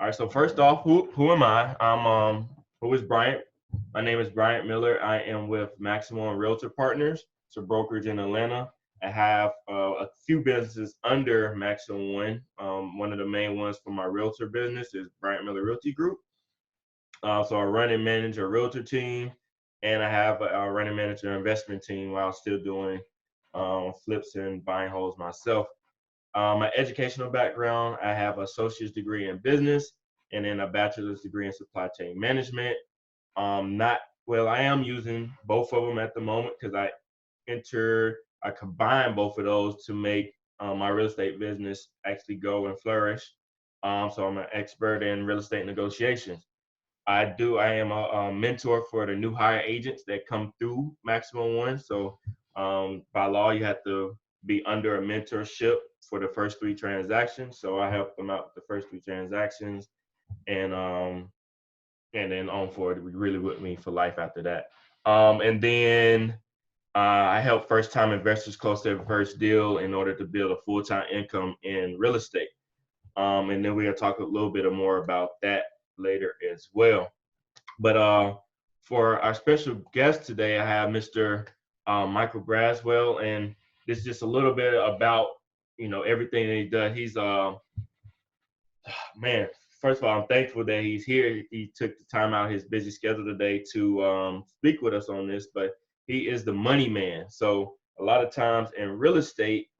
All right. So first off, who am I? Who is Bryant? My name is Bryant Miller. I am with Maximum Realtor Partners. It's a brokerage in Atlanta. I have a few businesses under Maximum One. One of the main ones for my realtor business is Bryant Miller Realty Group. So I run and manage a realtor team, and I have a run and manage an investment team while still doing flips and buying homes myself. My educational background, I have an associate's degree in business and then a bachelor's degree in supply chain management. Not well, I am using both of them at the moment because I combine both of those to make my real estate business actually go and flourish. So I'm an expert in real estate negotiations. I am a mentor for the new hire agents that come through Maximum One. So by law, you have to be under a mentorship for the first three transactions. So I help them out with the first three transactions, and then on forward, really with me for life after that. And then I help first-time investors close their first deal in order to build a full-time income in real estate. And then we'll talk a little bit more about that later as well. But for our special guest today, I have Mr. Michael Braswell, and this is just a little bit about everything that he does. He's man. First of all, I'm thankful that he's here. He took the time out of his busy schedule today to speak with us on this. But he is the money man. So a lot of times in real estate,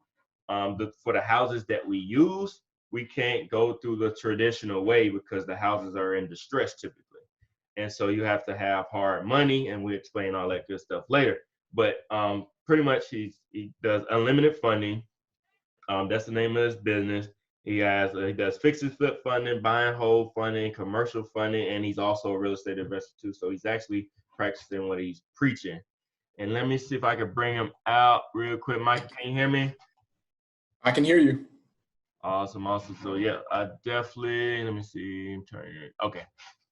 for the houses that we use, we can't go through the traditional way because the houses are in distress typically. And so you have to have hard money, and we explain all that good stuff later. But pretty much he does unlimited funding. That's the name of his business. He does fix and flip funding, buy and hold funding, commercial funding, and he's also a real estate investor too. So he's actually practicing what he's preaching. And let me see if I can bring him out real quick. Mike, can you hear me? I can hear you. Awesome. So yeah, I definitely, let me see. Okay,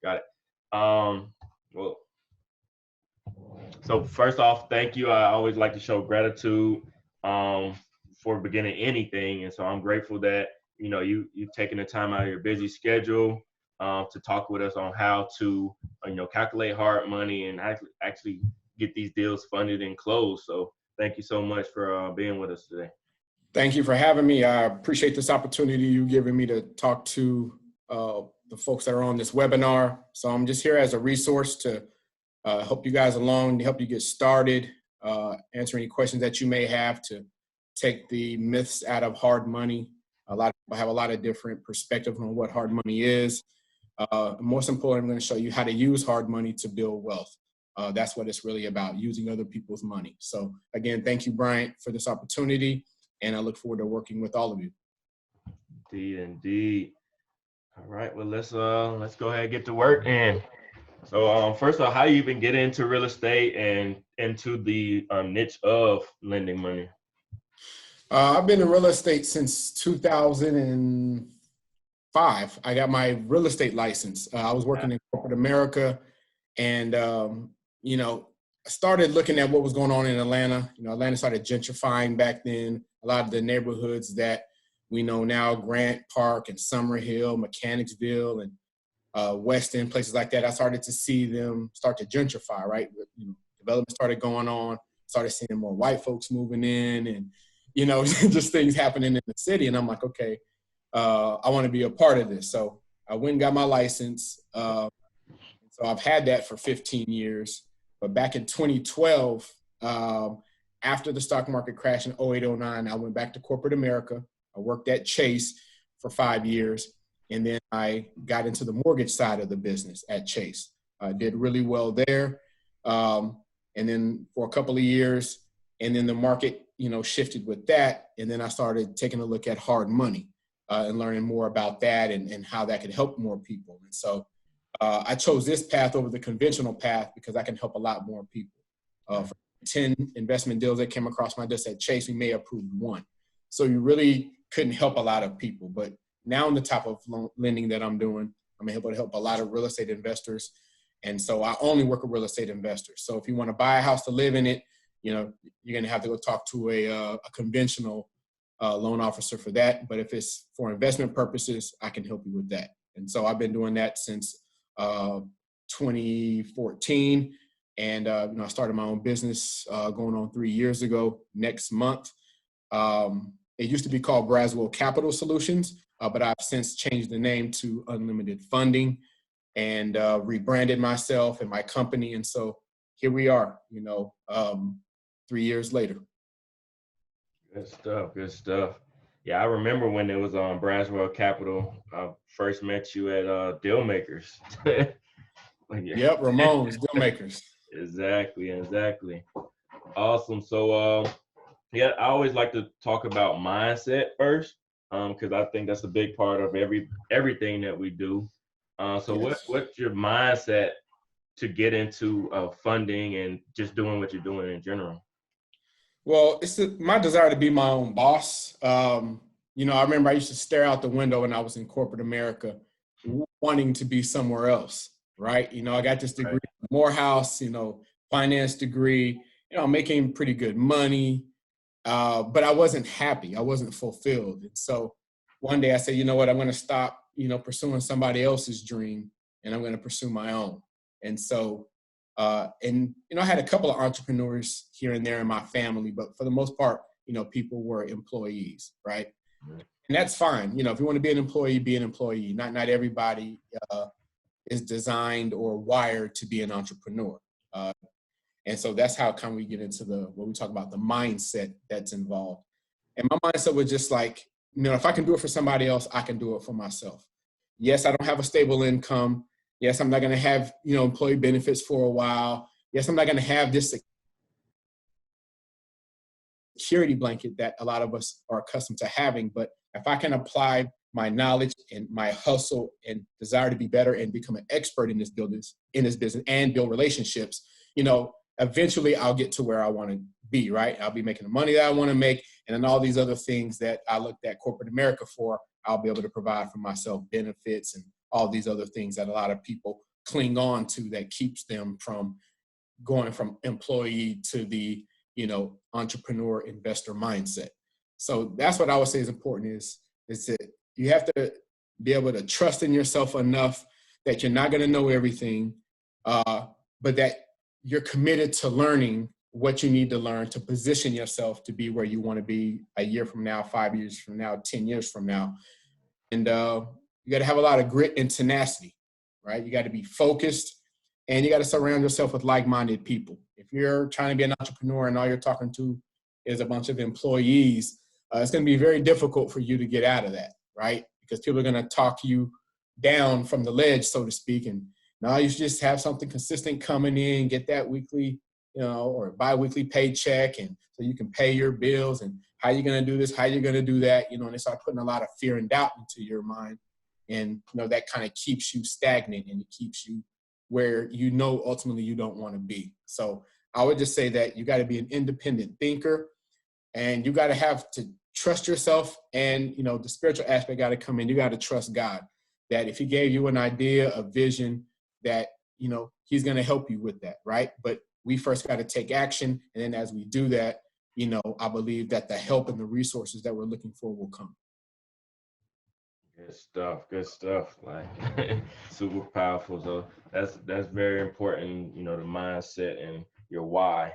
got it. Well, so first off, thank you. I always like to show gratitude for beginning anything, and so I'm grateful that you've taken the time out of your busy schedule to talk with us on how to calculate hard money and actually get these deals funded and closed. So thank you so much for being with us today. Thank you for having me. I appreciate this opportunity you've given me to talk to the folks that are on this webinar. So I'm just here as a resource to help you guys along, to help you get started, answer any questions that you may have, to take the myths out of hard money. A lot of people have a lot of different perspectives on what hard money is. Most importantly, I'm going to show you how to use hard money to build wealth. That's what it's really about, using other people's money. So again, thank you, Bryant, for this opportunity, and I look forward to working with all of you. Indeed. All right, well, let's go ahead and get to work. And so first of all, how you even get into real estate and into the niche of lending money? I've been in real estate since 2005. I got my real estate license. I was working in corporate America, and I started looking at what was going on in Atlanta. Atlanta started gentrifying back then. A lot of the neighborhoods that we know now, Grant Park and Summerhill, Mechanicsville, and West End, places like that, I started to see them start to gentrify, right? Development started going on, started seeing more white folks moving in, and just things happening in the city. And I'm like, okay, I want to be a part of this. So I went and got my license. So I've had that for 15 years. But back in 2012, after the stock market crashed in 08, 09, I went back to corporate America. I worked at Chase for 5 years. And then I got into the mortgage side of the business at Chase. I did really well there. And then for a couple of years, and then the market, shifted with that. And then I started taking a look at hard money and learning more about that and how that could help more people. And so I chose this path over the conventional path because I can help a lot more people. For 10 investment deals that came across my desk at Chase, we may have approved one. So you really couldn't help a lot of people. But now in the type of lending that I'm doing, I'm able to help a lot of real estate investors. And so I only work with real estate investors. So if you want to buy a house to live in it, you're going to have to go talk to a conventional loan officer for that. But if it's for investment purposes, I can help you with that And so I've been doing that since 2014. And I started my own business going on 3 years ago next month. It used to be called Braswell Capital Solutions, but I've since changed the name to Unlimited Funding and rebranded myself and my company. And so here we are, 3 years later. Good stuff. Good stuff. Yeah, I remember when it was on Braswell Capital. I first met you at Deal Makers. Yep, Ramon's Deal Makers. Exactly. Awesome. So, yeah, I always like to talk about mindset first, because I think that's a big part of everything that we do. So, Yes. what's your mindset to get into funding and just doing what you're doing in general? Well, it's my desire to be my own boss. I remember I used to stare out the window when I was in corporate America, wanting to be somewhere else, right? I got this degree, Morehouse, finance degree, making pretty good money, but I wasn't happy. I wasn't fulfilled. And so one day I said, you know what, I'm going to stop, pursuing somebody else's dream, and I'm going to pursue my own. And so I had a couple of entrepreneurs here and there in my family, but for the most part, people were employees, right? And that's fine. If you want to be an employee, be an employee. Not everybody is designed or wired to be an entrepreneur. And so that's how we get into what we talk about, the mindset that's involved. And my mindset was just like, if I can do it for somebody else, I can do it for myself. Yes, I don't have a stable income. Yes, I'm not going to have, employee benefits for a while. Yes, I'm not going to have this security blanket that a lot of us are accustomed to having. But if I can apply my knowledge and my hustle and desire to be better and become an expert in this business and build relationships, eventually I'll get to where I want to be, right? I'll be making the money that I want to make. And then all these other things that I looked at corporate America for, I'll be able to provide for myself, benefits and all these other things that a lot of people cling on to that keeps them from going from employee to the, entrepreneur investor mindset. So that's what I would say is important is that you have to be able to trust in yourself enough that you're not going to know everything, but that you're committed to learning what you need to learn to position yourself to be where you want to be a year from now, 5 years from now, 10 years from now. And you got to have a lot of grit and tenacity, right? You got to be focused, and you got to surround yourself with like-minded people. If you're trying to be an entrepreneur and all you're talking to is a bunch of employees, it's going to be very difficult for you to get out of that, right? Because people are going to talk you down from the ledge, so to speak. And now you should just have something consistent coming in, get that weekly, or bi-weekly paycheck, and so you can pay your bills. And how you're going to do this, how you're going to do that, and they start putting a lot of fear and doubt into your mind. And, that kind of keeps you stagnant, and it keeps you where, ultimately you don't want to be. So I would just say that you got to be an independent thinker, and you got to have to trust yourself. And, the spiritual aspect got to come in. You got to trust God that if he gave you an idea, a vision, that, he's going to help you with that. Right. But we first got to take action. And then as we do that, I believe that the help and the resources that we're looking for will come. Good stuff. Like super powerful. So that's very important, the mindset and your why.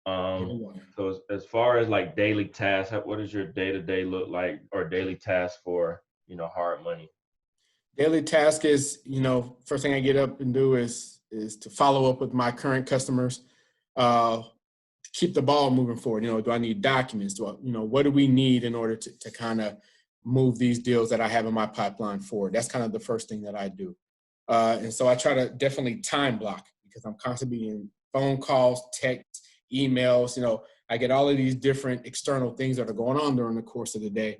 So as far as like daily tasks, what does your day-to-day look like, or daily tasks for, hard money? Daily task is, first thing I get up and do is to follow up with my current customers, to keep the ball moving forward. Do I need documents? What do we need in order to kind of move these deals that I have in my pipeline forward? That's kind of the first thing that I do. And so I try to definitely time block, because I'm constantly in phone calls, texts, emails. I get all of these different external things that are going on during the course of the day.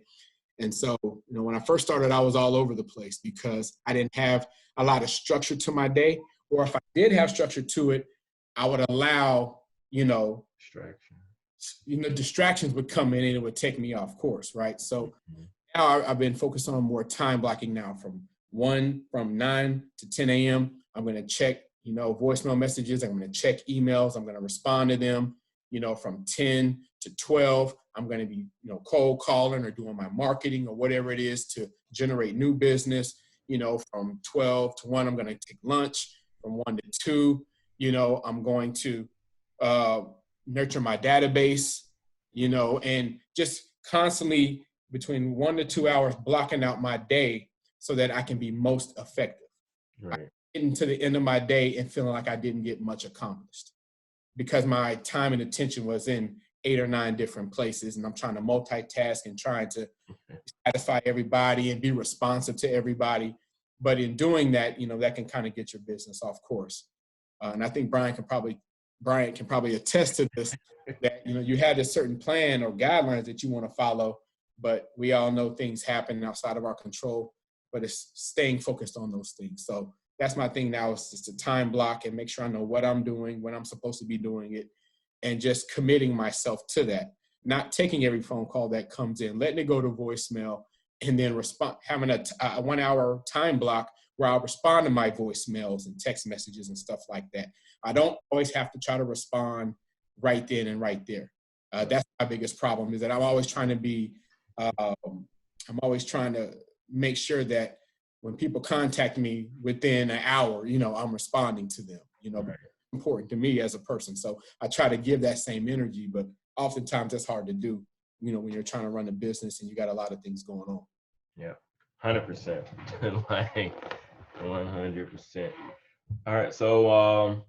And so, when I first started, I was all over the place because I didn't have a lot of structure to my day. Or if I did have structure to it, I would allow, distractions would come in and it would take me off course, right? So now I've been focused on more time blocking now from 9 to 10 a.m. I'm going to check, voicemail messages. I'm going to check emails. I'm going to respond to them, from 10 to 12. I'm going to be, cold calling or doing my marketing or whatever it is to generate new business. from 12 to 1, I'm going to take lunch. From 1 to 2, I'm going to nurture my database, and just constantly between 1 to 2 hours blocking out my day so that I can be most effective. Right. Getting to the end of my day and feeling like I didn't get much accomplished because my time and attention was in 8 or 9 different places, and I'm trying to multitask and trying to satisfy everybody and be responsive to everybody. But in doing that, that can kind of get your business off course. And I think Bryant can probably attest to this, that, you had a certain plan or guidelines that you want to follow, but we all know things happen outside of our control, but it's staying focused on those things. So that's my thing now, is just a time block and make sure I know what I'm doing, when I'm supposed to be doing it, and just committing myself to that. Not taking every phone call that comes in, letting it go to voicemail, and then having a 1 hour time block where I'll respond to my voicemails and text messages and stuff like that. I don't always have to try to respond right then and right there. That's my biggest problem, is that I'm always trying to make sure that when people contact me within an hour, I'm responding to them, Right. important to me as a person. So I try to give that same energy, but oftentimes that's hard to do, when you're trying to run a business and you got a lot of things going on. Yeah. 100%. Like 100%. All right. So,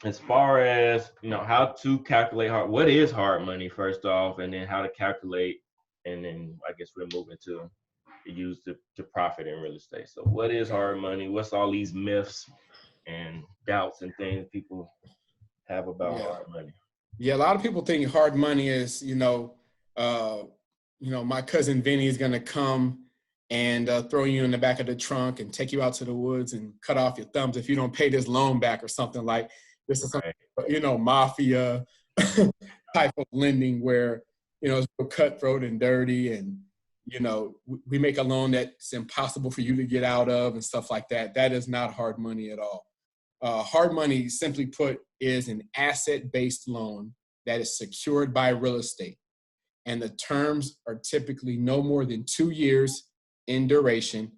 as far as, how to calculate what is hard money first off, and then how to calculate, and then I guess we're moving to use to profit in real estate. So what is hard money? What's all these myths and doubts and things people have about hard money? Yeah, a lot of people think hard money is, my cousin Vinny is going to come and throw you in the back of the trunk and take you out to the woods and cut off your thumbs if you don't pay this loan back, or something like this. Is something, mafia type of lending where, it's cutthroat and dirty, and, we make a loan that's impossible for you to get out of and stuff like that. That is not hard money at all. Hard money, simply put, is an asset-based loan that is secured by real estate. And the terms are typically no more than 2 years in duration.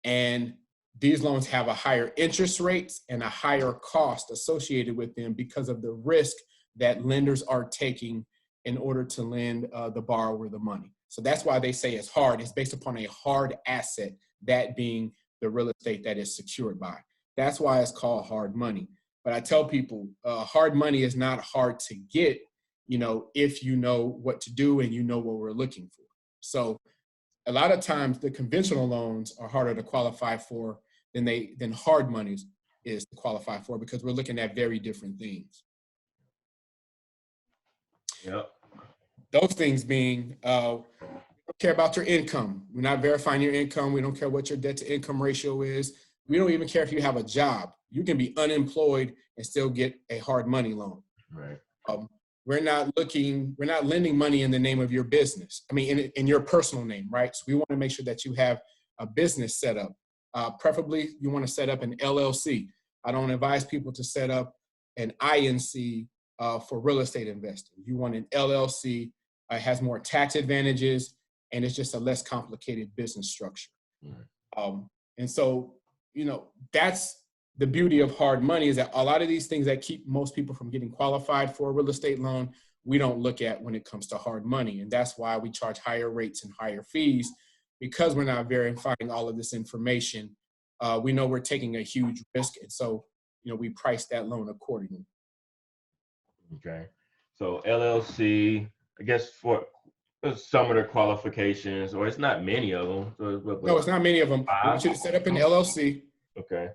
And these loans have a higher interest rates and a higher cost associated with them because of the risk that lenders are taking in order to lend the borrower the money. So that's why they say it's hard. It's based upon a hard asset, that being the real estate that is secured by. That's why it's called hard money. But I tell people, hard money is not hard to get, if you know what to do and you know what we're looking for. So a lot of times the conventional loans are harder to qualify for than hard money is to qualify for, because we're looking at very different things. Yep. Those things being, we don't care about your income. We're not verifying your income. We don't care what your debt to income ratio is. We don't even care if you have a job. You can be unemployed and still get a hard money loan. Right. We're not lending money in the name of your business. I mean, in your personal name, right? So we want to make sure that you have a business set up. Preferably, you want to set up an LLC. I don't advise people to set up an INC for real estate investing. You want an LLC. It has more tax advantages, and it's just a less complicated business structure. Mm-hmm. And so, that's the beauty of hard money, is that a lot of these things that keep most people from getting qualified for a real estate loan, we don't look at when it comes to hard money. And that's why we charge higher rates and higher fees, because we're not verifying all of this information. We know we're taking a huge risk. And so, we price that loan accordingly. Okay. So LLC, I guess for some of the qualifications, or it's not many of them. No, it's not many of them. I want you to set up an LLC. Okay.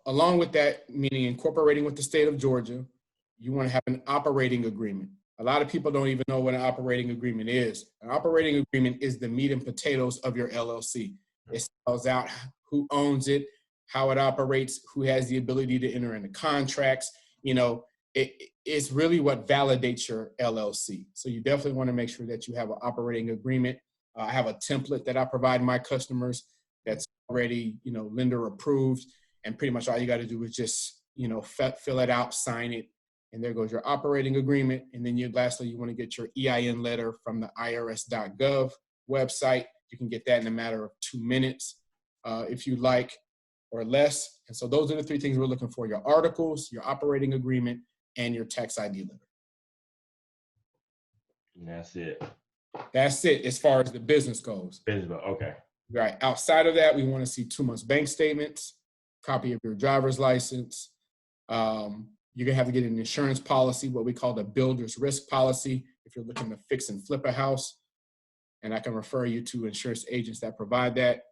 Along with that, meaning incorporating with the state of Georgia, you want to have an operating agreement. A lot of people don't even know what an operating agreement is. An operating agreement is the meat and potatoes of your LLC. It spells out who owns it, how it operates, who has the ability to enter into contracts. It's really what validates your LLC. So you definitely want to make sure that you have an operating agreement. I have a template that I provide my customers that's already, lender approved. And pretty much all you got to do is just, fill it out, sign it. And there goes your operating agreement. And then lastly, you want to get your EIN letter from the irs.gov website. You can get that in a matter of 2 minutes. if you like, or less. And so those are the three things we're looking for: your articles, your operating agreement, and your tax ID letter. And that's it. That's it as far as the business goes. Okay. Right. Outside of that, we want to see 2 months bank statements, copy of your driver's license. You're gonna have to get an insurance policy, what we call the builder's risk policy, if you're looking to fix and flip a house. And I can refer you to insurance agents that provide that.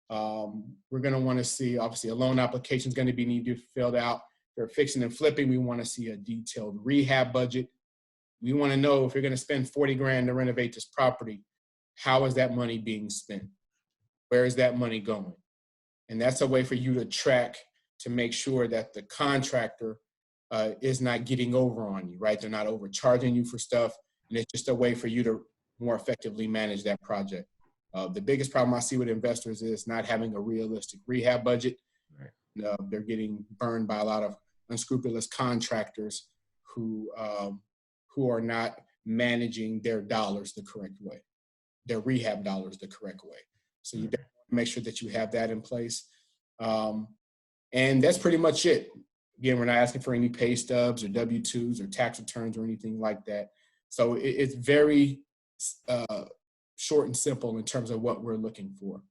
We're gonna want to see, obviously, a loan application is going to be needed filled out. If you're fixing and flipping, we want to see a detailed rehab budget. We want to know, if you're going to spend 40 grand to renovate this property, how is that money being spent? Where is that money going? And that's a way for you to track, to make sure that the contractor is not getting over on you, right? They're not overcharging you for stuff. And it's just a way for you to more effectively manage that project. The biggest problem I see with investors is not having a realistic rehab budget. Right. They're getting burned by a lot of unscrupulous contractors who are not managing their dollars the correct way, their rehab dollars the correct way. So you definitely want to make sure that you have that in place. And that's pretty much it. Again, we're not asking for any pay stubs or W-2s or tax returns or anything like that. So it's very short and simple in terms of what we're looking for.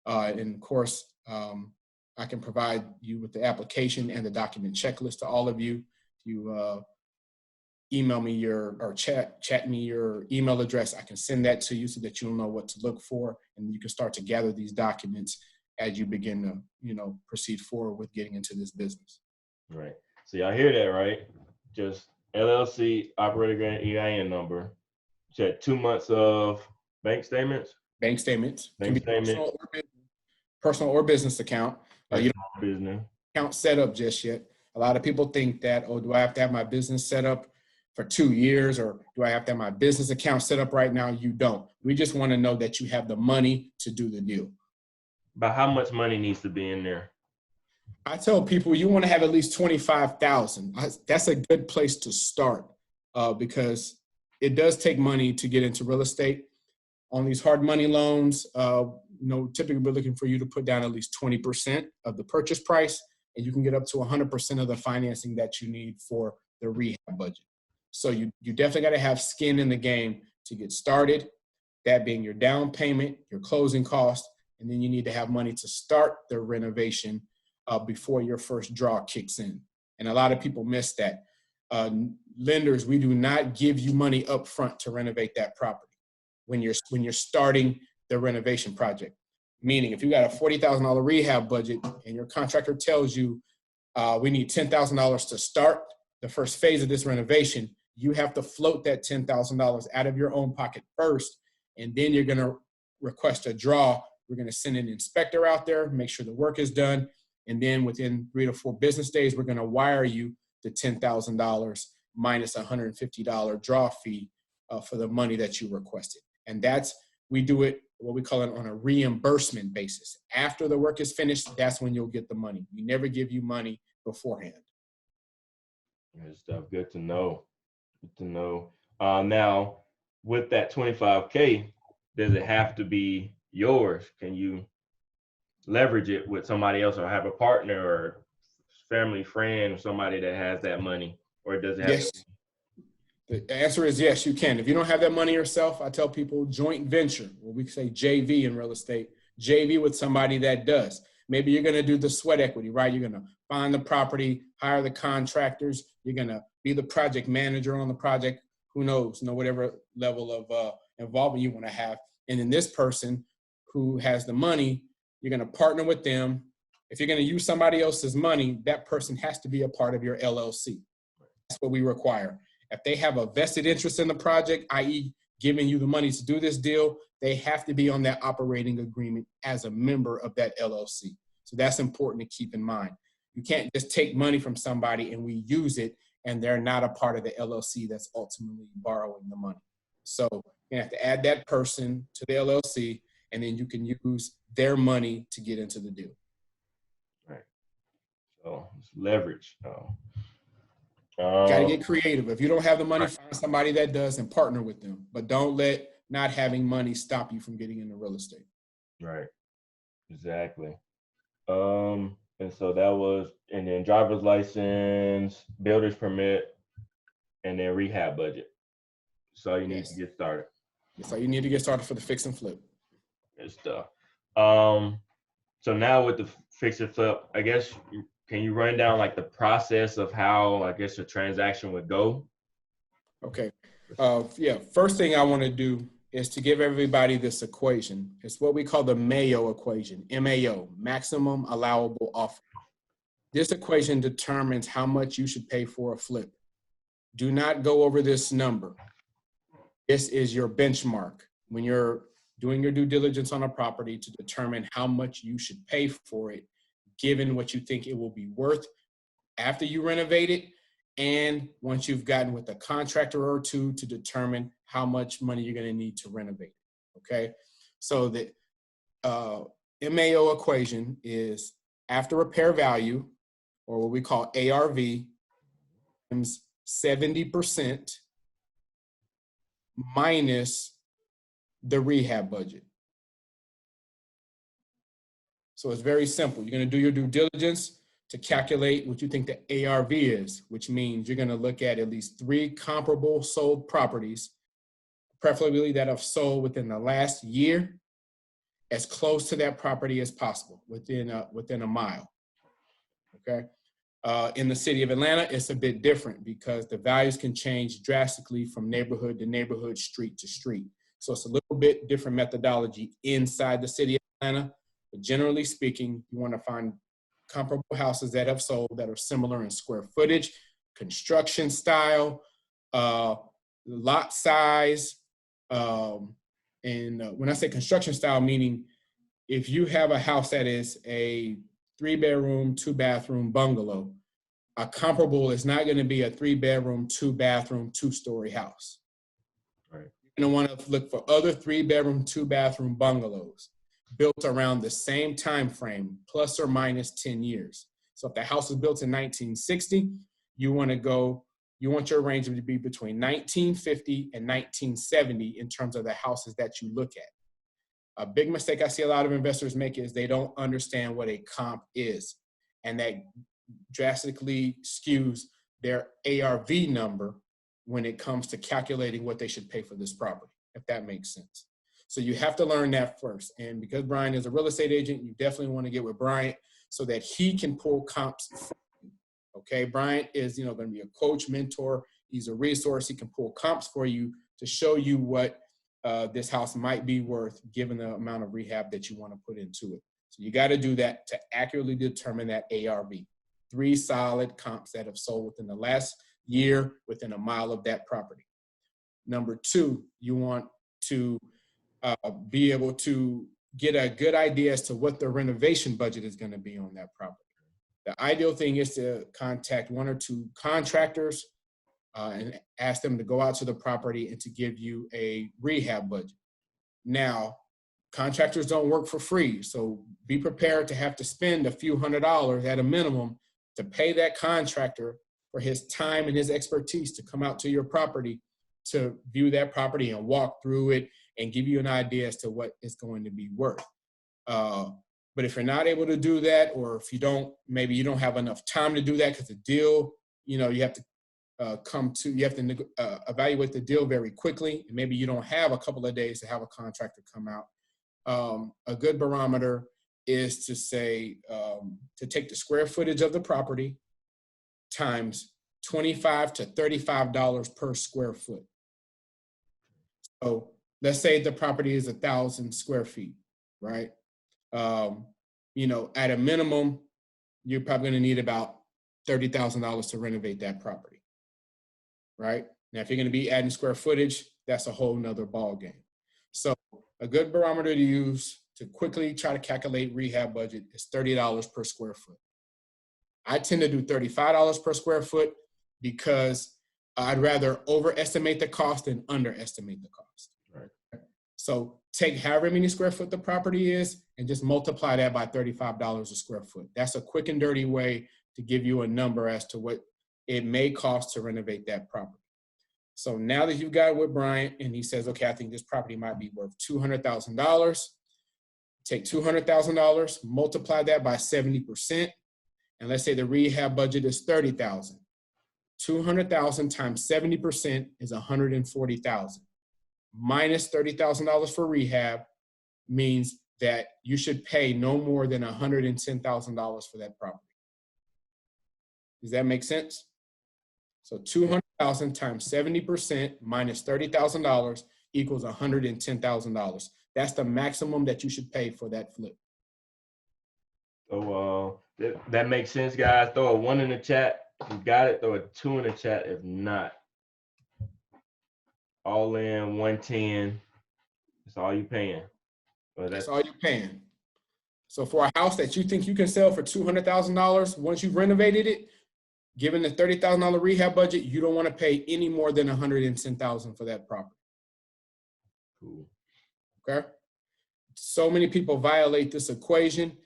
And of course, I can provide you with the application and the document checklist to all of you. You email me or chat me your email address, I can send that to you so that you'll know what to look for, and you can start to gather these documents as you begin to, proceed forward with getting into this business. Right. So y'all hear that, right? Just LLC, operator grant, EIN number. Check 2 months of bank statements. Bank statements. Bank Can be statement. personal or business account. You don't business account set up just yet. A lot of people think that, oh, do I have to have my business set up for 2 years, or do I have to have my business account set up right now? You don't. We just want to know that you have the money to do the deal. But how much money needs to be in there? I tell people you want to have at least 25,000. That's a good place to start because it does take money to get into real estate. On these hard money loans, typically we're looking for you to put down at least 20% of the purchase price, and you can get up to 100% of the financing that you need for the rehab budget. So you definitely got to have skin in the game to get started, that being your down payment, your closing cost, and then you need to have money to start the renovation before your first draw kicks in. And a lot of people miss that. Lenders, we do not give you money up front to renovate that property when you're starting the renovation project. Meaning, if you got a $40,000 rehab budget and your contractor tells you we need $10,000 to start the first phase of this renovation, you have to float that $10,000 out of your own pocket first, and then you're going to request a draw. We're going to send an inspector out there, make sure the work is done, and then within 3 to 4 business days, we're going to wire you the $10,000 minus a $150 draw fee for the money that you requested. And we do it, what we call it, on a reimbursement basis. After the work is finished, that's when you'll get the money. We never give you money beforehand. Good stuff. Good to know. Good to know. Now, with that 25K, does it have to be yours? Can you leverage it with somebody else, or have a partner or family friend or somebody that has that money? Or does it have Yes. The answer is yes, you can. If you don't have that money yourself, I tell people joint venture, or we say JV in real estate, JV with somebody that does. Maybe you're going to do the sweat equity, right? You're going to find the property, hire the contractors. You're going to be the project manager on the project. Who knows, whatever level of involvement you want to have. And then this person who has the money, you're going to partner with them. If you're going to use somebody else's money, that person has to be a part of your LLC. That's what we require. If they have a vested interest in the project, i.e. giving you the money to do this deal, they have to be on that operating agreement as a member of that LLC. So that's important to keep in mind. You can't just take money from somebody and we use it and they're not a part of the LLC that's ultimately borrowing the money. So you have to add that person to the LLC, and then you can use their money to get into the deal. Right. So it's leverage. Got to get creative. If you don't have the money, find somebody that does and partner with them. But don't let not having money stop you from getting into real estate. Right. Exactly. And so that was, and then driver's license, builder's permit, and then rehab budget. So you need to Yes. get started. So you need to get started for the fix and flip. Good stuff. So now with the fix and flip, I guess, can you run down like the process of how, I guess, a transaction would go? Okay. Yeah. First thing I want to do is to give everybody this equation. It's what we call the MAO equation, MAO, maximum allowable offer. This equation determines how much you should pay for a flip. Do not go over this number. This is your benchmark when you're doing your due diligence on a property to determine how much you should pay for it, given what you think it will be worth after you renovate it, and once you've gotten with a contractor or two to determine how much money you're going to need to renovate it. Okay, so the MAO equation is after repair value, or what we call ARV, times 70% minus the rehab budget. So it's very simple. You're going to do your due diligence to calculate what you think the ARV is, which means you're going to look at least 3 comparable sold properties, preferably that have sold within the last year, as close to that property as possible, within a mile. Okay. In the city of Atlanta, it's a bit different because the values can change drastically from neighborhood to neighborhood, street to street. So it's a little bit different methodology inside the city of Atlanta. But generally speaking, you want to find comparable houses that have sold that are similar in square footage, construction style, lot size. And when I say construction style, meaning if you have a house that is a 3-bedroom, 2-bathroom bungalow, a comparable is not going to be a 3-bedroom, 2-bathroom, 2-story house. Right. You're going to want to look for other 3-bedroom, 2-bathroom bungalows built around the same time frame, plus or minus 10 years. So if the house was built in 1960, you want your range to be between 1950 and 1970 in terms of the houses that you look at. A big mistake I see a lot of investors make is they don't understand what a comp is, and that drastically skews their ARV number when it comes to calculating what they should pay for this property, if that makes sense. So you have to learn that first. And because Bryant is a real estate agent, you definitely want to get with Bryant so that he can pull comps from you. Okay, Bryant is going to be a coach, mentor. He's a resource. He can pull comps for you to show you what this house might be worth given the amount of rehab that you want to put into it. So you got to do that to accurately determine that ARV. 3 solid comps that have sold within the last year within a mile of that property. Number 2, you want to be able to get a good idea as to what the renovation budget is going to be on that property. The ideal thing is to contact 1 or 2 contractors and ask them to go out to the property and to give you a rehab budget. Now, contractors don't work for free, so be prepared to have to spend a few $100s at a minimum to pay that contractor for his time and his expertise to come out to your property to view that property and walk through it and give you an idea as to what it's going to be worth. But if you're not able to do that, or if maybe you don't have enough time to do that because the deal, you have to evaluate the deal very quickly, and maybe you don't have a couple of days to have a contractor come out. A good barometer is to say, to take the square footage of the property times $25 to $35 per square foot. So let's say the property is 1,000 square feet, right? At a minimum, you're probably going to need about $30,000 to renovate that property, right? Now, if you're going to be adding square footage, that's a whole nother ball game. So a good barometer to use to quickly try to calculate rehab budget is $30 per square foot. I tend to do $35 per square foot because I'd rather overestimate the cost than underestimate the cost. Right. So take however many square foot the property is and just multiply that by $35 a square foot. That's a quick and dirty way to give you a number as to what it may cost to renovate that property. So now that you've got with Bryant and he says, okay, I think this property might be worth $200,000, take $200,000, multiply that by 70%, and let's say the rehab budget is $30,000. 200,000 times 70% is 140,000. Minus $30,000 for rehab means that you should pay no more than $110,000 for that property. Does that make sense? So 200,000 times 70% minus $30,000 equals $110,000. That's the maximum that you should pay for that flip. So that makes sense, guys. Throw a 1 in the chat. If you got it, throw a 2 in the chat. If not, all in 110. That's all you're paying. Well, that's all you're paying. So for a house that you think you can sell for $200,000, once you've renovated it, given the $30,000 rehab budget, you don't want to pay any more than $110,000 for that property. Cool. Okay. So many people violate this equation,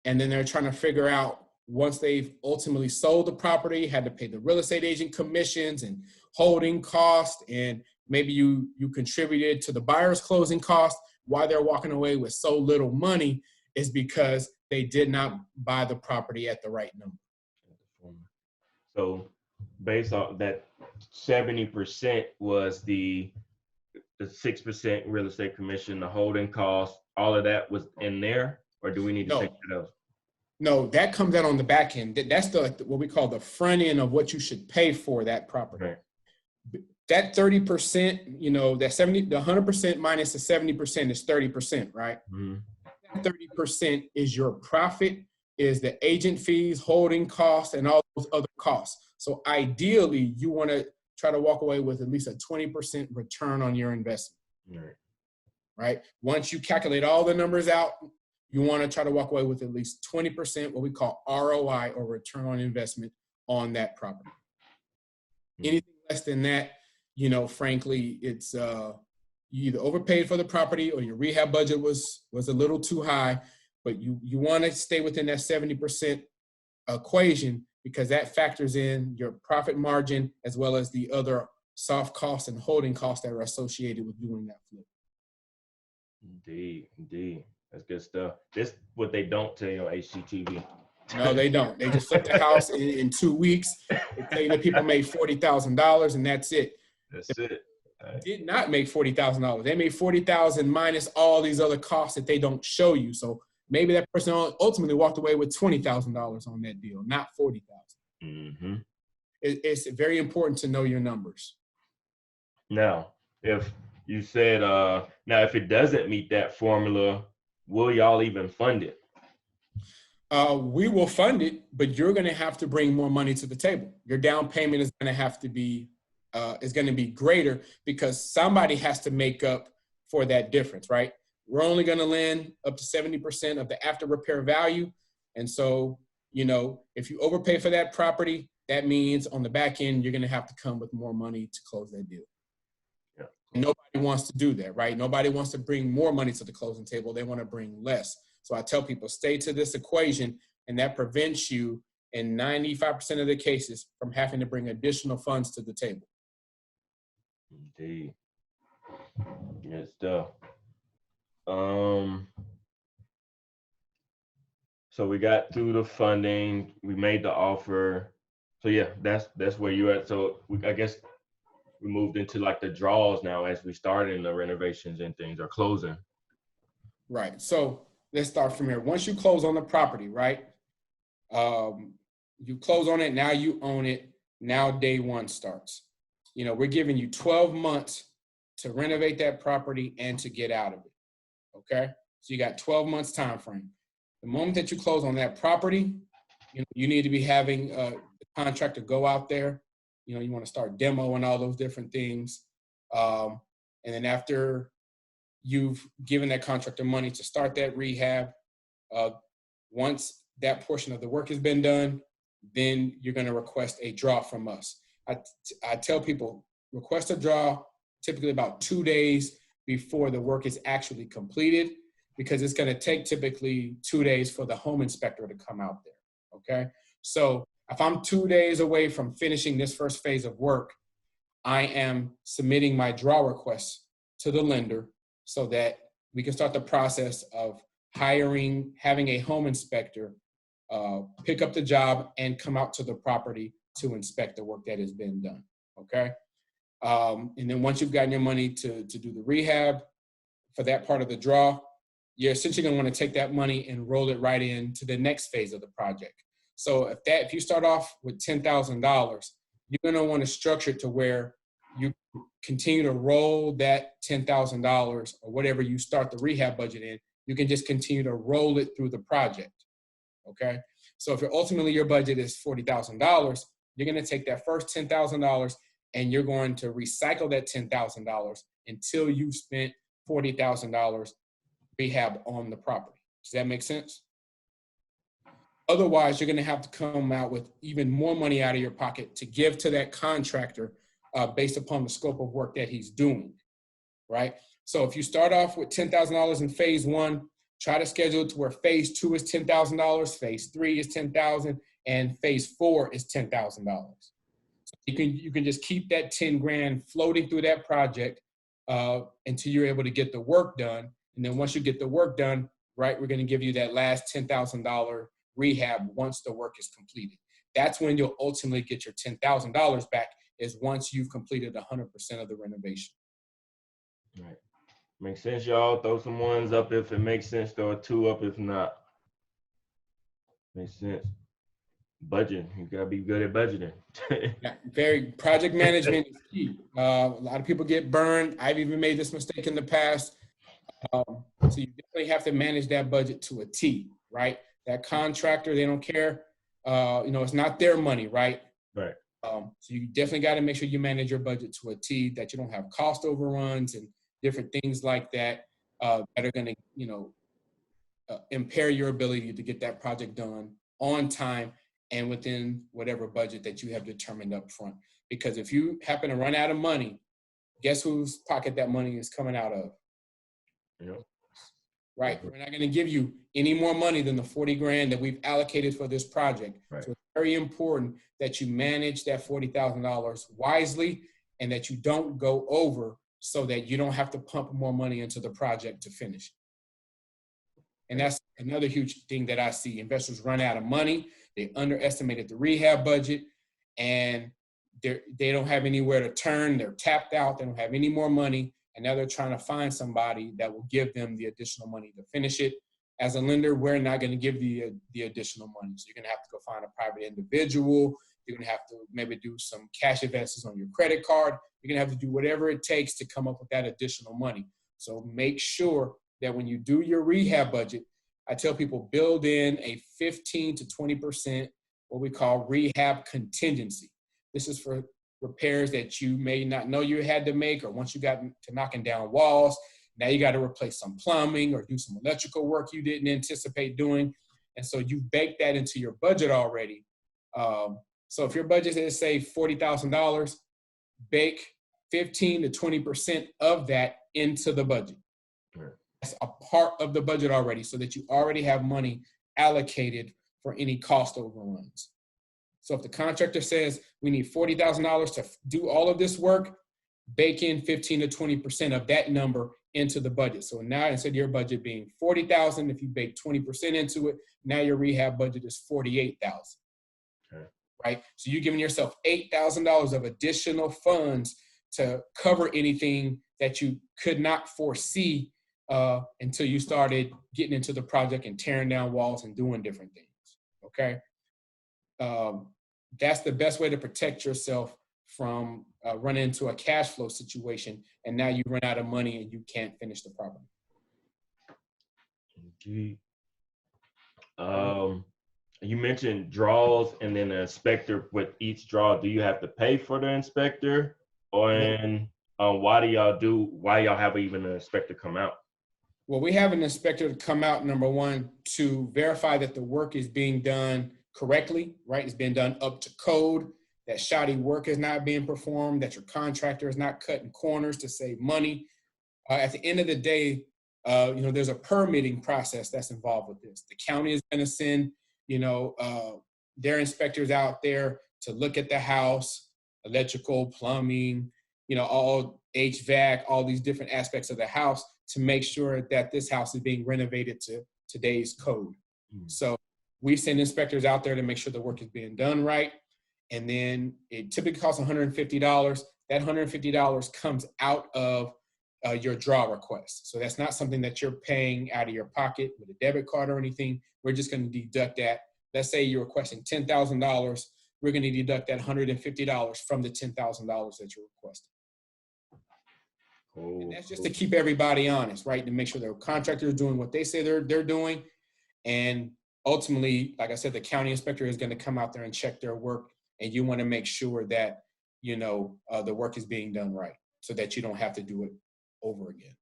and then they're trying to figure out, once they've ultimately sold the property, had to pay the real estate agent commissions and holding costs, and maybe you contributed to the buyer's closing costs, why they're walking away with so little money is because they did not buy the property at the right number. So based on that, 70% was the 6% real estate commission, the holding cost, all of that was in there, or do we need to take that out? No, that comes out on the back end. That's what we call the front end of what you should pay for that property. Right. That 30%, the 100% minus the 70% is 30%, right? Mm-hmm. That 30% is your profit, is the agent fees, holding costs, and all those other costs. So ideally, you want to try to walk away with at least a 20% return on your investment. Right? Once you calculate all the numbers out, you want to try to walk away with at least 20%, what we call ROI, or return on investment, on that property. Anything less than that, frankly, it's you either overpaid for the property or your rehab budget was a little too high, but you want to stay within that 70% equation, because that factors in your profit margin as well as the other soft costs and holding costs that are associated with doing that flip. Indeed. That's good stuff. This what they don't tell you on HGTV. No, they don't. They just flip the house in 2 weeks. They tell you that people made $40,000 and that's it. That's it. Did not make $40,000. They made $40,000 minus all these other costs that they don't show you. So maybe that person ultimately walked away with $20,000 on that deal, not $40,000. Mm-hmm. It's very important to know your numbers. Now, if you said, now if it doesn't meet that formula, will y'all even fund it? We will fund it, but you're going to have to bring more money to the table. Your down payment is going to have to be greater, because somebody has to make up for that difference, right? We're only going to lend up to 70% of the after repair value. And so, if you overpay for that property, that means on the back end, you're going to have to come with more money to close that deal. Yeah. And nobody wants to do that, right? Nobody wants to bring more money to the closing table. They want to bring less. So I tell people, stay to this equation, and that prevents you in 95% of the cases from having to bring additional funds to the table. Indeed. Good stuff. So we got through the funding, we made the offer. So yeah, that's where you're at. So I guess we moved into like the draws now as we start in the renovations and things are closing. Right. So let's start from here. Once you close on the property, right? You close on it, now you own it. Now day one starts. We're giving you 12 months to renovate that property and to get out of it. Okay? So you got 12 months time frame. The moment that you close on that property, you need to be having the contractor go out there. You want to start demo and all those different things. And then after you've given that contractor money to start that rehab, once that portion of the work has been done, then you're going to request a draw from us. I tell people, request a draw typically about 2 days before the work is actually completed, because it's going to take typically 2 days for the home inspector to come out there, okay? So if I'm 2 days away from finishing this first phase of work, I am submitting my draw request to the lender so that we can start the process of having a home inspector pick up the job and come out to the property to inspect the work that has been done, okay? And then once you've gotten your money to do the rehab for that part of the draw, you're essentially gonna wanna take that money and roll it right into the next phase of the project. So if you start off with $10,000, you're gonna wanna structure it to where you continue to roll that $10,000 or whatever you start the rehab budget in, you can just continue to roll it through the project, okay? So if ultimately your budget is $40,000, you're gonna take that first $10,000 and you're going to recycle that $10,000 until you've spent $40,000 rehab on the property. Does that make sense? Otherwise, you're gonna have to come out with even more money out of your pocket to give to that contractor based upon the scope of work that he's doing, right? So if you start off with $10,000 in phase one, try to schedule it to where phase two is $10,000, phase three is $10,000, and phase four is $10,000. So you can just keep that 10 grand floating through that project until you're able to get the work done. And then once you get the work done, right, we're gonna give you that last $10,000 rehab once the work is completed. That's when you'll ultimately get your $10,000 back, is once you've completed 100% of the renovation. Right. Makes sense, y'all. Throw some ones up if it makes sense, throw a two up if not. Makes sense. Budgeting, you gotta be good at budgeting. Yeah, project management is key. A lot of people get burned. I've even made this mistake in the past. So you definitely have to manage that budget to a T, right? That contractor, they don't care. It's not their money, right? Right. So you definitely got to make sure you manage your budget to a T, that you don't have cost overruns and different things like that that are going to, impair your ability to get that project done on time and within whatever budget that you have determined up front. Because if you happen to run out of money, guess whose pocket that money is coming out of? Yep. Right. We're not going to give you any more money than the 40 grand that we've allocated for this project. Right. So it's very important that you manage that $40,000 wisely and that you don't go over, so that you don't have to pump more money into the project to finish. And that's another huge thing that I see. Investors run out of money. They underestimated the rehab budget, and they don't have anywhere to turn. They're tapped out. They don't have any more money. And now they're trying to find somebody that will give them the additional money to finish it. As a lender, we're not going to give you the additional money. So you're going to have to go find a private individual. You're going to have to maybe do some cash advances on your credit card. You're going to have to do whatever it takes to come up with that additional money. So make sure that when you do your rehab budget, I tell people build in a 15 to 20% what we call rehab contingency. This is for repairs that you may not know you had to make, or once you got to knocking down walls, now you got to replace some plumbing or do some electrical work you didn't anticipate doing. And so you baked that into your budget already. So if your budget is, say, $40,000, bake 15 to 20% of that into the budget. Right. That's a part of the budget already, so that you already have money allocated for any cost overruns. So if the contractor says we need $40,000 to do all of this work, bake in 15 to 20% of that number into the budget. So now, instead of your budget being $40,000, if you bake 20% into it, now your rehab budget is $48,000. Okay. Right? So you're giving yourself $8,000 of additional funds to cover anything that you could not foresee until you started getting into the project and tearing down walls and doing different things. Okay. That's the best way to protect yourself from running into a cash flow situation, and now you run out of money and you can't finish the property. Okay. You mentioned draws and then the inspector with each draw. Do you have to pay for the inspector, or why y'all have even an inspector come out? Well, we have an inspector to come out, number one, to verify that the work is being done correctly, right? It's being done up to code, that shoddy work is not being performed, that your contractor is not cutting corners to save money. At the end of the day, there's a permitting process that's involved with this. The county is going to send, their inspectors out there to look at the house, electrical, plumbing, all HVAC, all these different aspects of the house, to make sure that this house is being renovated to today's code. Mm. So we send inspectors out there to make sure the work is being done right. And then it typically costs $150. That $150 comes out of your draw request. So that's not something that you're paying out of your pocket with a debit card or anything. We're just going to deduct that. Let's say you're requesting $10,000. We're going to deduct that $150 from the $10,000 that you're requesting. And that's just to keep everybody honest, right? To make sure their contractor is doing what they say they're doing. And ultimately, like I said, the county inspector is going to come out there and check their work. And you want to make sure that, the work is being done right so that you don't have to do it over again.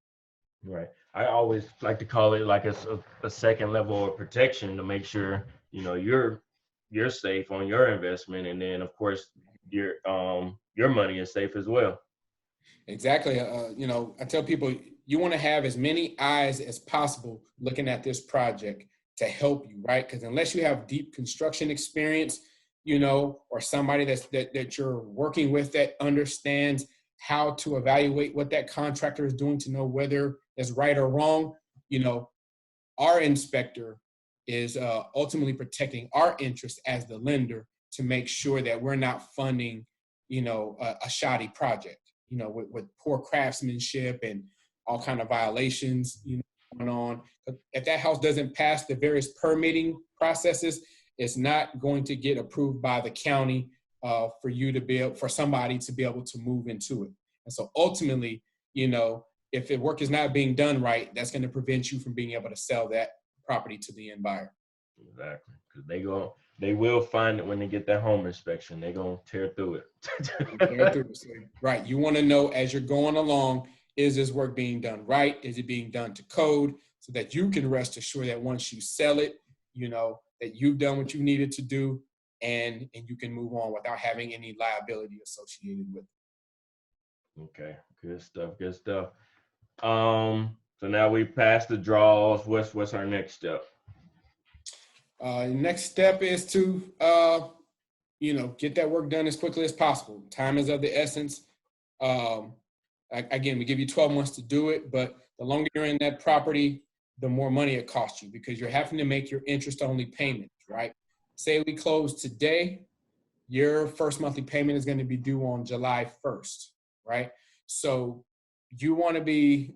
Right. I always like to call it like a second level of protection to make sure, you're safe on your investment. And then of course your money is safe as well. Exactly. I tell people you want to have as many eyes as possible looking at this project to help you, right? Because unless you have deep construction experience, or somebody that you're working with that understands how to evaluate what that contractor is doing to know whether it's right or wrong, our inspector is ultimately protecting our interest as the lender to make sure that we're not funding, a shoddy project. With poor craftsmanship and all kind of violations, going on. If that house doesn't pass the various permitting processes, it's not going to get approved by the county for somebody to be able to move into it. And so ultimately, if the work is not being done right, that's going to prevent you from being able to sell that property to the end buyer. Exactly, because they will find it when they get that home inspection. They're gonna tear through it. Right. You want to know as you're going along, is this work being done right? Is it being done to code so that you can rest assured that once you sell it, that you've done what you needed to do and you can move on without having any liability associated with it. Okay, good stuff. So now we passed the draws. What's our next step? Next step is to, get that work done as quickly as possible. Time is of the essence. Again, we give you 12 months to do it, but the longer you're in that property, the more money it costs you because you're having to make your interest-only payments, right? Say we close today, your first monthly payment is going to be due on July 1st, right? So you want to be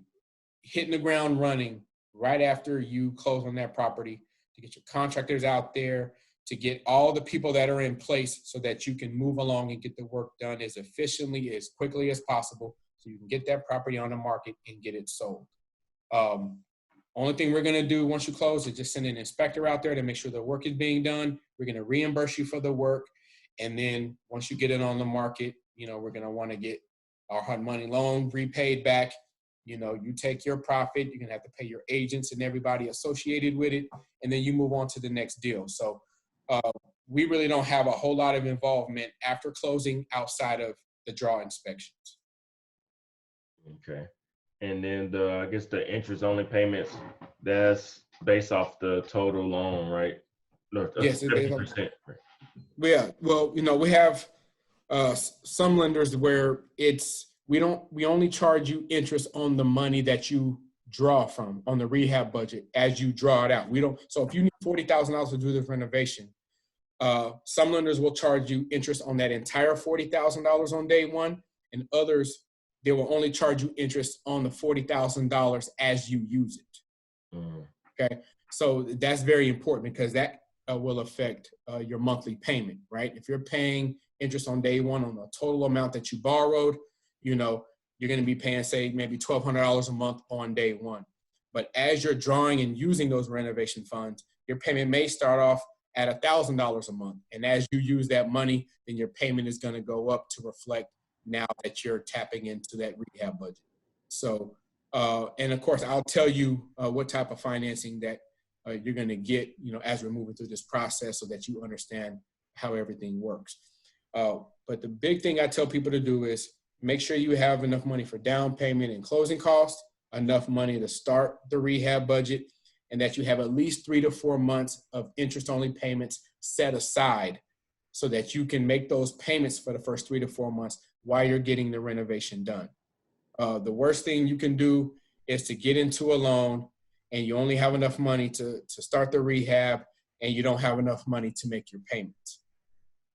hitting the ground running right after you close on that property to get your contractors out there, to get all the people that are in place so that you can move along and get the work done as efficiently, as quickly as possible so you can get that property on the market and get it sold. Only thing we're going to do once you close is just send an inspector out there to make sure the work is being done. We're going to reimburse you for the work. And then once you get it on the market, we're going to want to get our hard money loan repaid back. You take your profit, you're going to have to pay your agents and everybody associated with it. And then you move on to the next deal. So we really don't have a whole lot of involvement after closing outside of the draw inspections. Okay. And then I guess the interest only payments, that's based off the total loan, right? No, yes, 70%. Yeah. Well, we have some lenders where we only charge you interest on the money that you draw from on the rehab budget as you draw it out. So if you need $40,000 to do this renovation, some lenders will charge you interest on that entire $40,000 on day one, and others, they will only charge you interest on the $40,000 as you use it. Mm. Okay, so that's very important because that will affect your monthly payment, right? If you're paying interest on day one on the total amount that you borrowed, you're going to be paying, say, maybe $1,200 a month on day one. But as you're drawing and using those renovation funds, your payment may start off at $1,000 a month. And as you use that money, then your payment is going to go up to reflect now that you're tapping into that rehab budget. So, and of course, I'll tell you what type of financing that you're going to get, as we're moving through this process so that you understand how everything works. But the big thing I tell people to do is make sure you have enough money for down payment and closing costs, enough money to start the rehab budget, and that you have at least 3 to 4 months of interest-only payments set aside so that you can make those payments for the first 3 to 4 months while you're getting the renovation done. The worst thing you can do is to get into a loan and you only have enough money to start the rehab, and you don't have enough money to make your payments.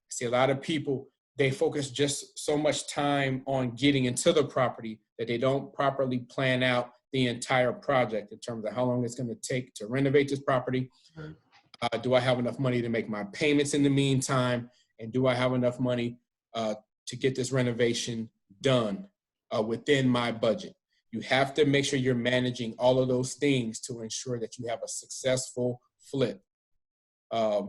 I see a lot of people, they focus just so much time on getting into the property that they don't properly plan out the entire project in terms of how long it's going to take to renovate this property. Do I have enough money to make my payments in the meantime? And do I have enough money to get this renovation done within my budget? You have to make sure you're managing all of those things to ensure that you have a successful flip. I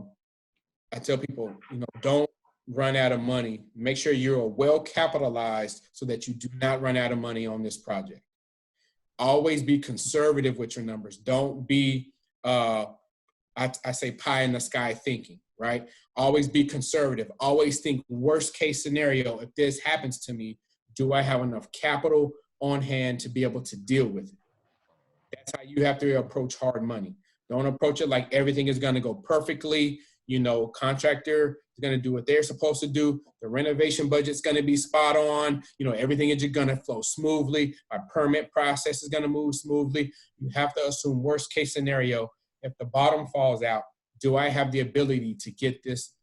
tell people, don't run out of money. Make sure you're well capitalized so that you do not run out of money on this project. Always be conservative with your numbers. Don't be, I say pie in the sky thinking, right? Always be conservative. Always think worst case scenario. If this happens to me, do I have enough capital on hand to be able to deal with it? That's how you have to approach hard money. Don't approach it like everything is going to go perfectly. Contractor is going to do what they're supposed to do. The renovation budget's going to be spot on. Everything is going to flow smoothly. My permit process is going to move smoothly. You have to assume worst case scenario. If the bottom falls out, do I have the ability to get this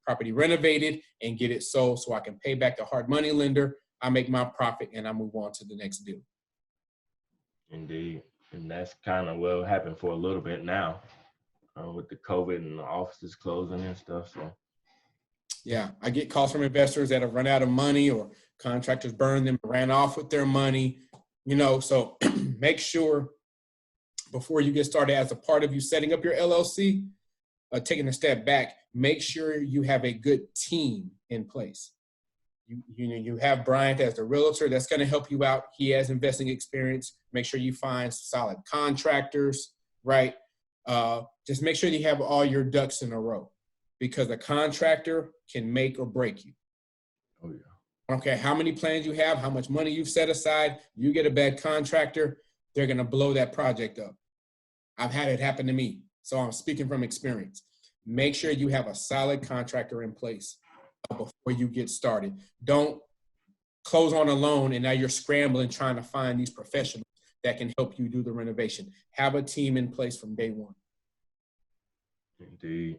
property renovated and get it sold so I can pay back the hard money lender? I make my profit and I move on to the next deal. Indeed. And that's kind of what happened for a little bit now with the COVID and the offices closing and stuff. So, yeah, I get calls from investors that have run out of money or contractors burned them, ran off with their money, so make sure before you get started, as a part of you setting up your LLC, taking a step back, make sure you have a good team in place. You have Bryant as the realtor that's going to help you out. He has investing experience. Make sure you find solid contractors, right? Just make sure you have all your ducks in a row, because a contractor can make or break you. Oh, yeah. I don't care how many plans you have, how much money you've set aside. You get a bad contractor, they're going to blow that project up. I've had it happen to me, so I'm speaking from experience. Make sure you have a solid contractor in place before you get started. Don't close on a loan and now you're scrambling trying to find these professionals that can help you do the renovation. Have a team in place from day one. Indeed.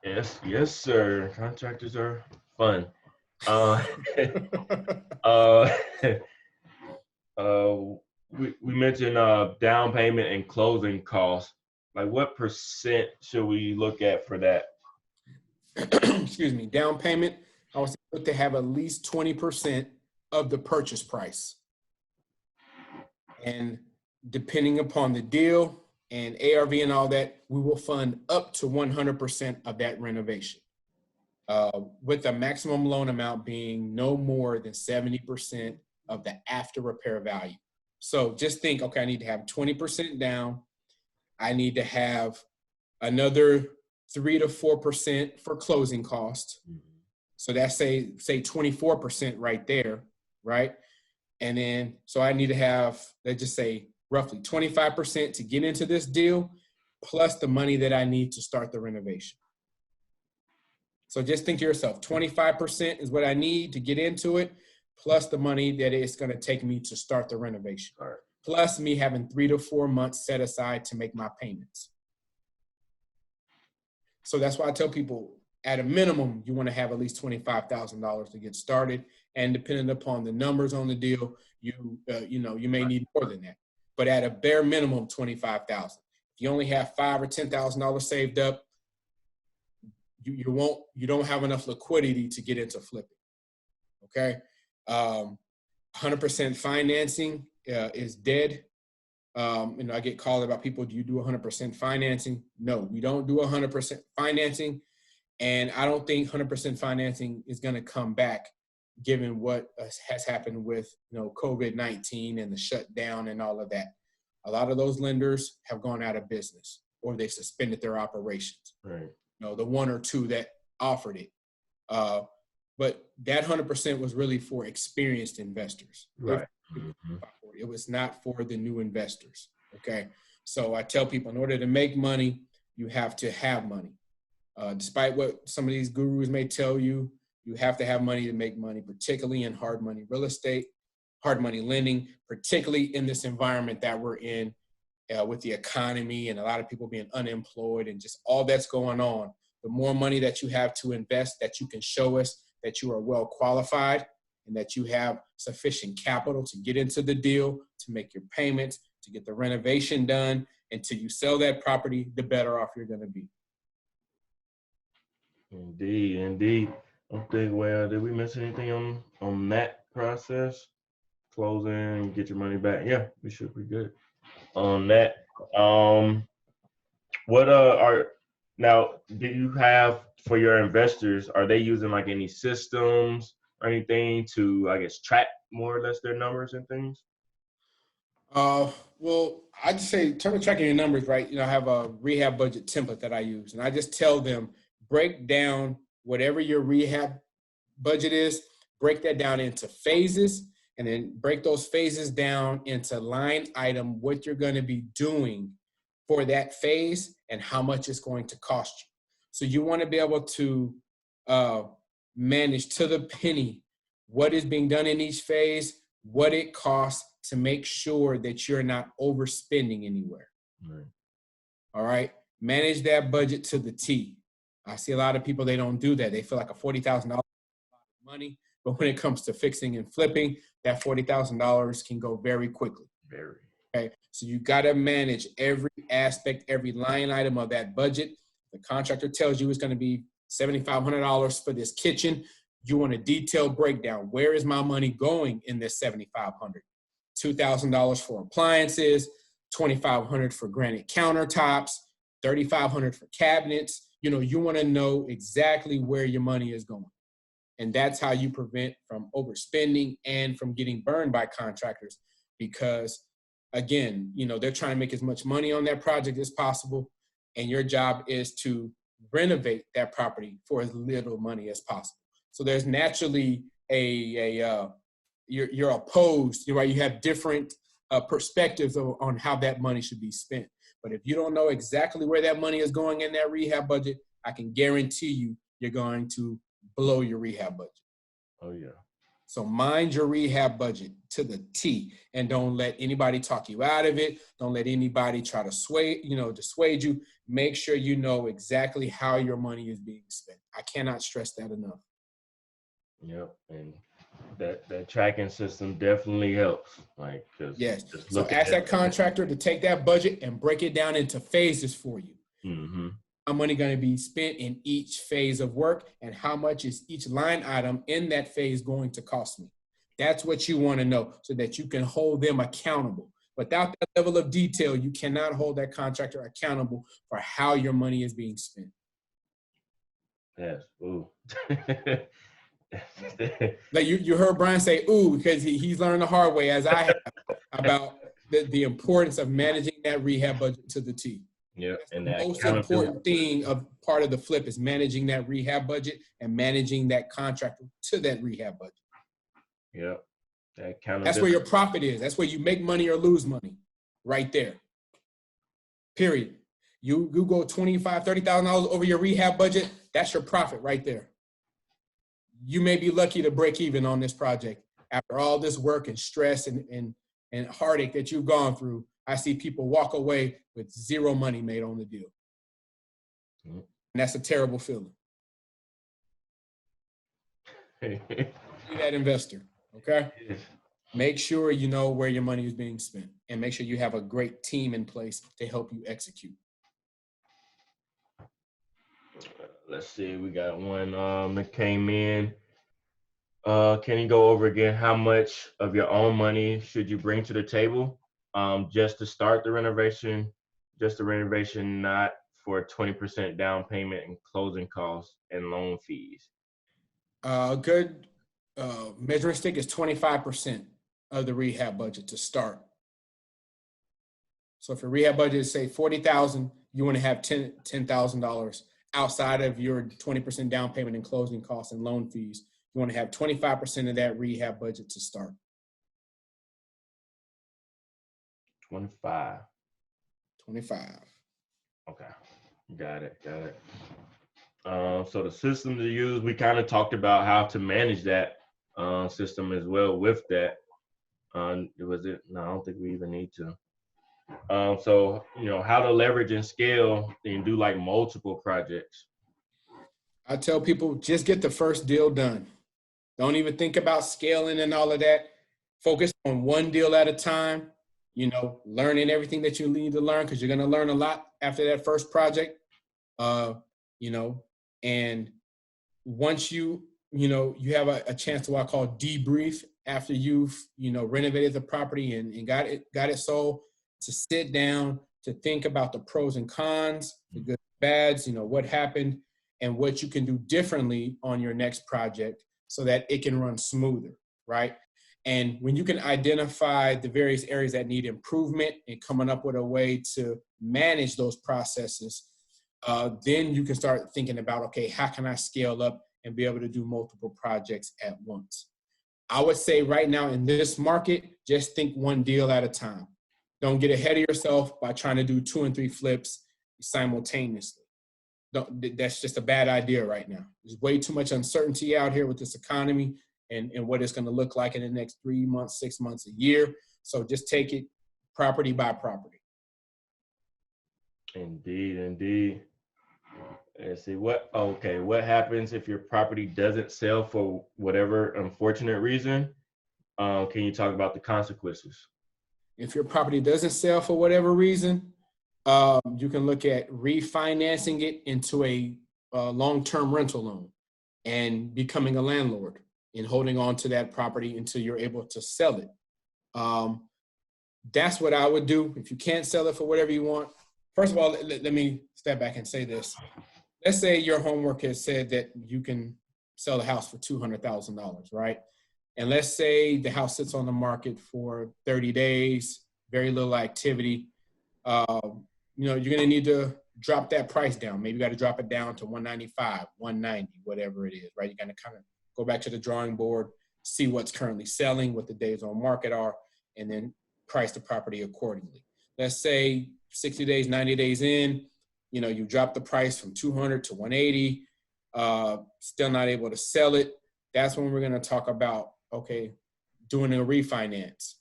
Yes, sir. Contractors are fun. We mentioned down payment and closing costs. Like, what percent should we look at for that? Excuse me. Down payment, I was look to have at least 20% of the purchase price. And depending upon the deal and ARV and all that, we will fund up to 100% of that renovation, with the maximum loan amount being no more than 70% of the after repair value. So just think, okay, I need to have 20% down. I need to have another 3 to 4% for closing costs. So that's say 24% right there, right? And then, so I need to have, let's just say roughly 25% to get into this deal, plus the money that I need to start the renovation. So just think to yourself, 25% is what I need to get into it, plus the money that it's going to take me to start the renovation. All right. Plus me having 3 to 4 months set aside to make my payments. So that's why I tell people, at a minimum, you want to have at least $25,000 to get started. And depending upon the numbers on the deal, you may need more than that. But at a bare minimum, $25,000. If you only have $5,000 or $10,000 saved up, you don't have enough liquidity to get into flipping. Okay, 100% financing is dead. I get called about people, do you do 100% financing? No, we don't do 100% financing. And I don't think 100% financing is going to come back given what has happened with, COVID-19 and the shutdown and all of that. A lot of those lenders have gone out of business or they've suspended their operations. Right. The one or two that offered it. But that 100% was really for experienced investors. Right. It was not for the new investors. Okay. So I tell people, in order to make money, you have to have money. Despite what some of these gurus may tell you, you have to have money to make money, particularly in hard money real estate, hard money lending, particularly in this environment that we're in. with the economy and a lot of people being unemployed and just all that's going on, the more money that you have to invest, that you can show us that you are well qualified and that you have sufficient capital to get into the deal, to make your payments, to get the renovation done, until you sell that property, the better off you're going to be. Indeed, indeed. I don't think, well, did we miss anything on that process? Closing, get your money back. Yeah, we should be good on that. What are now? Do you have for your investors? Are they using like any systems or anything to, I guess, track more or less their numbers and things? Well, I just say, in terms of tracking your numbers, right? I have a rehab budget template that I use, and I just tell them, break down whatever your rehab budget is, break that down into phases, and then break those phases down into line item, what you're going to be doing for that phase and how much it's going to cost you. So you want to be able to manage to the penny what is being done in each phase, what it costs, to make sure that you're not overspending anywhere. Right. All right. Manage that budget to the T. I see a lot of people, they don't do that. They feel like a $40,000 money, but when it comes to fixing and flipping, that $40,000 can go very quickly. Very. Okay. So you got to manage every aspect, every line item of that budget. The contractor tells you it's going to be $7,500 for this kitchen. You want a detailed breakdown. Where is my money going in this $7,500? $2,000 for appliances, $2,500 for granite countertops, $3,500 for cabinets. You want to know exactly where your money is going. And that's how you prevent from overspending and from getting burned by contractors, because again, they're trying to make as much money on that project as possible. And your job is to renovate that property for as little money as possible. So there's naturally you're opposed, right? You have different perspectives on how that money should be spent. But if you don't know exactly where that money is going in that rehab budget, I can guarantee you're going to blow your rehab budget. Oh, yeah. So mind your rehab budget to the T, and don't let anybody talk you out of it. Don't let anybody try to dissuade you. Make sure you know exactly how your money is being spent. I cannot stress that enough. Yep. And that tracking system definitely helps. Like, yes. So ask that contractor to take that budget and break it down into phases for you. Mm-hmm. How money going to be spent in each phase of work, and how much is each line item in that phase going to cost me? That's what you want to know, so that you can hold them accountable. Without that level of detail, you cannot hold that contractor accountable for how your money is being spent. Yes. Ooh. Like you heard Brian say, ooh, because he's learned the hard way, as I have, about the importance of managing that rehab budget to the T. Yeah, and the most important thing of part of the flip is managing that rehab budget and managing that contractor to that rehab budget. Yeah, that's where your profit is. That's where you make money or lose money, right there. Period. You go $25,000, $30,000 over your rehab budget. That's your profit right there. You may be lucky to break even on this project after all this work and stress and heartache that you've gone through. I see people walk away with zero money made on the deal. And that's a terrible feeling. Be that investor, okay? Yes. Make sure you know where your money is being spent, and make sure you have a great team in place to help you execute. Let's see, we got one that came in. Can you go over again how much of your own money should you bring to the table just to start the renovation? Just the renovation, not for 20% down payment and closing costs and loan fees. Good measuring stick is 25% of the rehab budget to start. So if your rehab budget is, say, $40,000, you want to have $10,000 outside of your 20% down payment and closing costs and loan fees. You want to have 25% of that rehab budget to start. 25. 25. Okay, got it. So the system to use, we kind of talked about how to manage that system as well with that. Was it? No, I don't think we even need to So, how to leverage and scale and do like multiple projects. I tell people just get the first deal done. Don't even think about scaling and all of that. Focus on one deal at a time, learning everything that you need to learn because you're going to learn a lot after that first project. Uh, you know, and once you have a chance to what I call debrief after you've, renovated the property and got it sold, to sit down, to think about the pros and cons, the good bads, what happened and what you can do differently on your next project so that it can run smoother, right? And when you can identify the various areas that need improvement and coming up with a way to manage those processes, then you can start thinking about, okay, how can I scale up and be able to do multiple projects at once? I would say right now in this market, just think one deal at a time. Don't get ahead of yourself by trying to do 2 and 3 flips simultaneously. That's just a bad idea right now. There's way too much uncertainty out here with this economy and what it's going to look like in the next 3 months, 6 months, a year. So just take it property by property. Indeed, indeed. Let's see what happens if your property doesn't sell for whatever unfortunate reason? Can you talk about the consequences? If your property doesn't sell for whatever reason, you can look at refinancing it into a long-term rental loan and becoming a landlord and holding on to that property until you're able to sell it. That's what I would do. If you can't sell it for whatever you want, first of all, let me step back and say this. Let's say your homework has said that you can sell the house for $200,000, right? And let's say the house sits on the market for 30 days, very little activity. You're going to need to drop that price down. Maybe you got to drop it down to 195, 190, whatever it is, right? You're going to kind of go back to the drawing board, see what's currently selling, what the days on market are, and then price the property accordingly. Let's say 60 days, 90 days in, you drop the price from 200 to 180, still not able to sell it. That's when we're going to talk about, okay, doing a refinance,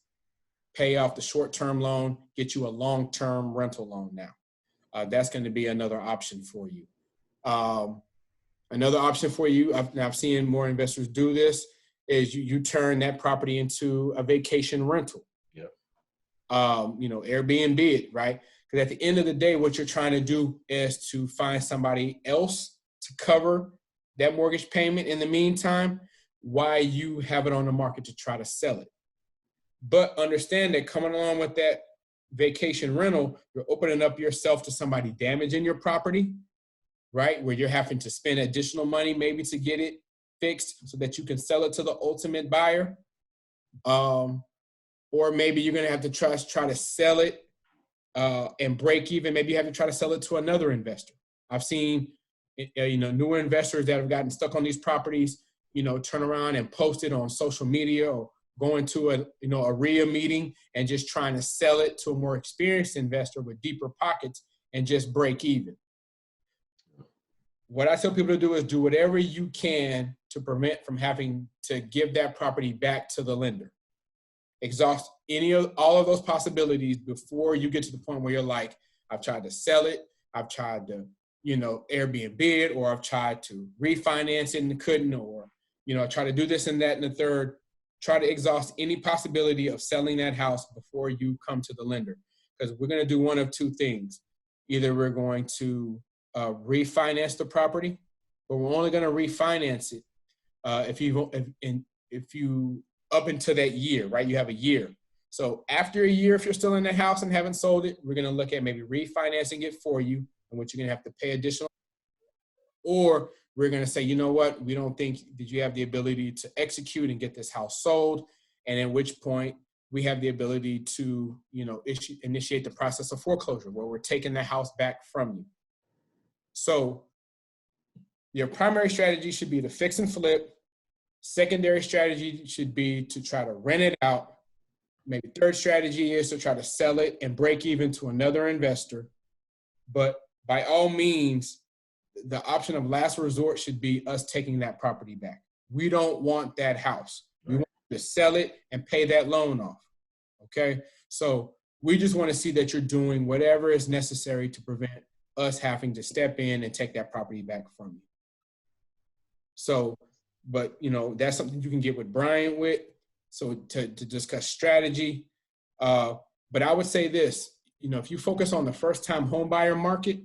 pay off the short-term loan, get you a long-term rental loan now. That's going to be another option for you. Another option for you, I've seen more investors do this, is you turn that property into a vacation rental. Yep. Airbnb it, right? Because at the end of the day, what you're trying to do is to find somebody else to cover that mortgage payment in the meantime, while you have it on the market to try to sell it. But understand that coming along with that vacation rental, you're opening up yourself to somebody damaging your property, right? Where you're having to spend additional money maybe to get it fixed so that you can sell it to the ultimate buyer. Or maybe you're going to have to try to sell it and break even. Maybe you have to try to sell it to another investor. I've seen, newer investors that have gotten stuck on these properties, turn around and post it on social media or go into a RIA meeting and just trying to sell it to a more experienced investor with deeper pockets and just break even. What I tell people to do is do whatever you can to prevent from having to give that property back to the lender. Exhaust all of those possibilities before you get to the point where you're like, I've tried to sell it, I've tried to, Airbnb it, or I've tried to refinance it and couldn't, or, try to do this and that and the third. Try to exhaust any possibility of selling that house before you come to the lender. Because we're going to do one of two things. Either we're going to refinance the property, but we're only going to refinance it if you up until that year, right? You have a year. So after a year, if you're still in the house and haven't sold it, we're going to look at maybe refinancing it for you, and what you're going to have to pay additional. Or we're going to say, you know what, we don't think that you have the ability to execute and get this house sold. And at which point we have the ability to, initiate the process of foreclosure where we're taking the house back from you. So your primary strategy should be to fix and flip. Secondary strategy should be to try to rent it out. Maybe third strategy is to try to sell it and break even to another investor. But by all means, the option of last resort should be us taking that property back. We don't want that house. We want to sell it and pay that loan off. Okay. So We just want to see that you're doing whatever is necessary to prevent us having to step in and take that property back from you. So, but that's something you can get with Bryant with. So to discuss strategy. But I would say this, if you focus on the first-time home buyer market,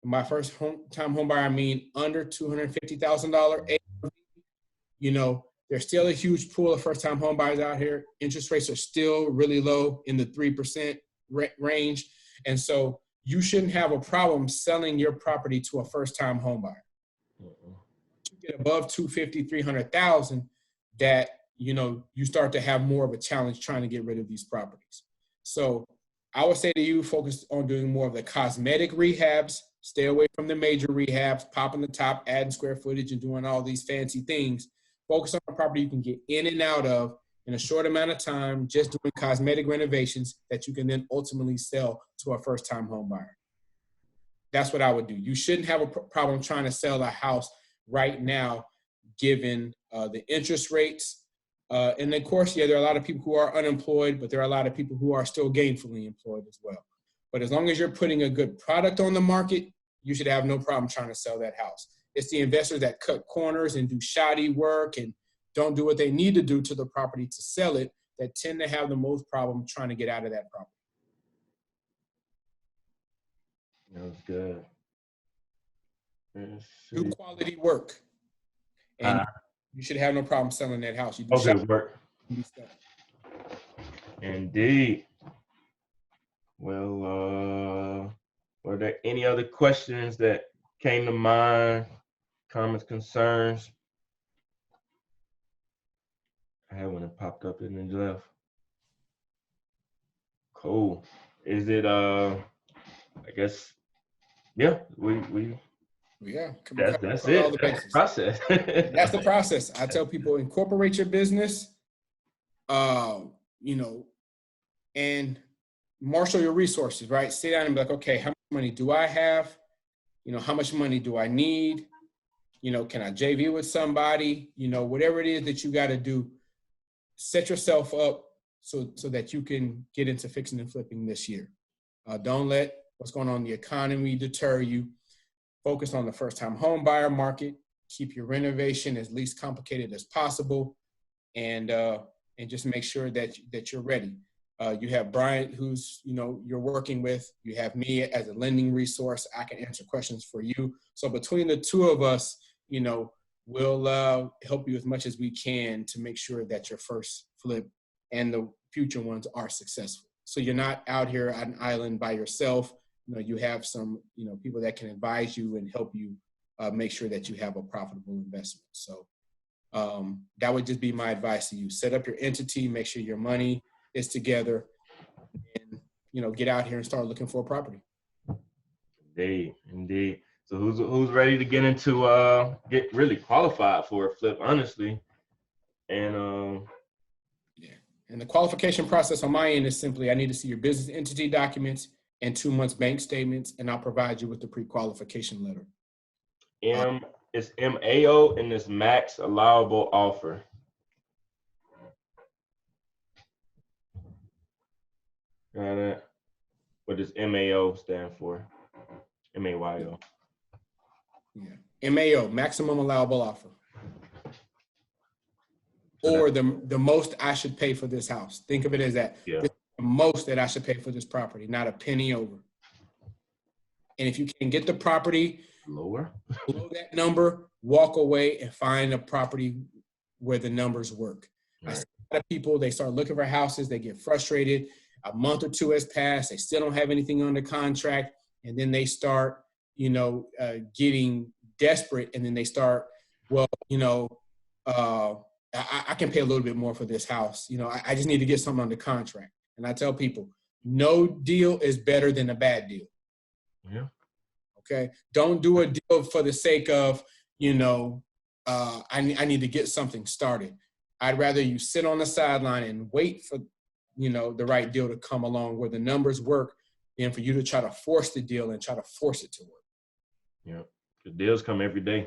my first-time home buyer, I mean under $250,000 ARV, there's still a huge pool of first-time home buyers out here. Interest rates are still really low in the 3% range. And so you shouldn't have a problem selling your property to a first-time home buyer. You get above 250, 300,000, that, you start to have more of a challenge trying to get rid of these properties. So I would say to you, focus on doing more of the cosmetic rehabs, stay away from the major rehabs, popping the top, adding square footage and doing all these fancy things. Focus on a property you can get in and out of in a short amount of time, just doing cosmetic renovations that you can then ultimately sell to a first-time home buyer. That's what I would do. You shouldn't have a problem trying to sell a house right now, given the interest rates. And of course, there are a lot of people who are unemployed, but there are a lot of people who are still gainfully employed as well. But as long as you're putting a good product on the market, you should have no problem trying to sell that house. It's the investors that cut corners and do shoddy work and don't do what they need to do to the property to sell it that tend to have the most problem trying to get out of that property. That was good. Do quality work. And you should have no problem selling that house. You do good work. Indeed. Well, were there any other questions that came to mind? Comments, concerns? I had one that popped up and then left. Cool. Is it I guess that's it. All the that's the process. That's the process. I tell people, incorporate your business, and marshal your resources, right? Sit down and be like, okay, how much money do I have? How much money do I need? Can I JV with somebody? Whatever it is that you got to do, set yourself up so that you can get into fixing and flipping this year. Don't let what's going on in the economy deter you. Focus on the first-time home buyer market. Keep your renovation as least complicated as possible, and just make sure that you're ready. You have Bryant, who's you're working with. You have me as a lending resource. I can answer questions for you. So between the two of us, we'll help you as much as we can to make sure that your first flip and the future ones are successful. So you're not out here on an island by yourself. You have some, people that can advise you and help you make sure that you have a profitable investment. So that would just be my advice to you. Set up your entity, make sure your money is together, and, get out here and start looking for a property. Indeed. So who's ready to get into, get really qualified for a flip, honestly? And And the qualification process on my end is simply, I need to see your business entity documents and 2 months bank statements, and I'll provide you with the pre-qualification letter. It's MAO and it's max allowable offer. Got it. What does MAO stand for? MAYO. Yeah. MAO, maximum allowable offer. Or the most I should pay for this house. Think of it as that. Yeah. This is the most that I should pay for this property, not a penny over. And if you can get the property lower below that number, walk away and find a property where the numbers work. Right. I see a lot of people, they start looking for houses, they get frustrated. A month or two has passed, they still don't have anything under contract, and then they start, getting desperate, and then they start, I can pay a little bit more for this house. I just need to get something under contract. And I tell people, no deal is better than a bad deal. Yeah. Okay. Don't do a deal for the sake of, I need to get something started. I'd rather you sit on the sideline and wait for, the right deal to come along where the numbers work than for you to try to force the deal and try to force it to work. Yeah. The deals come every day.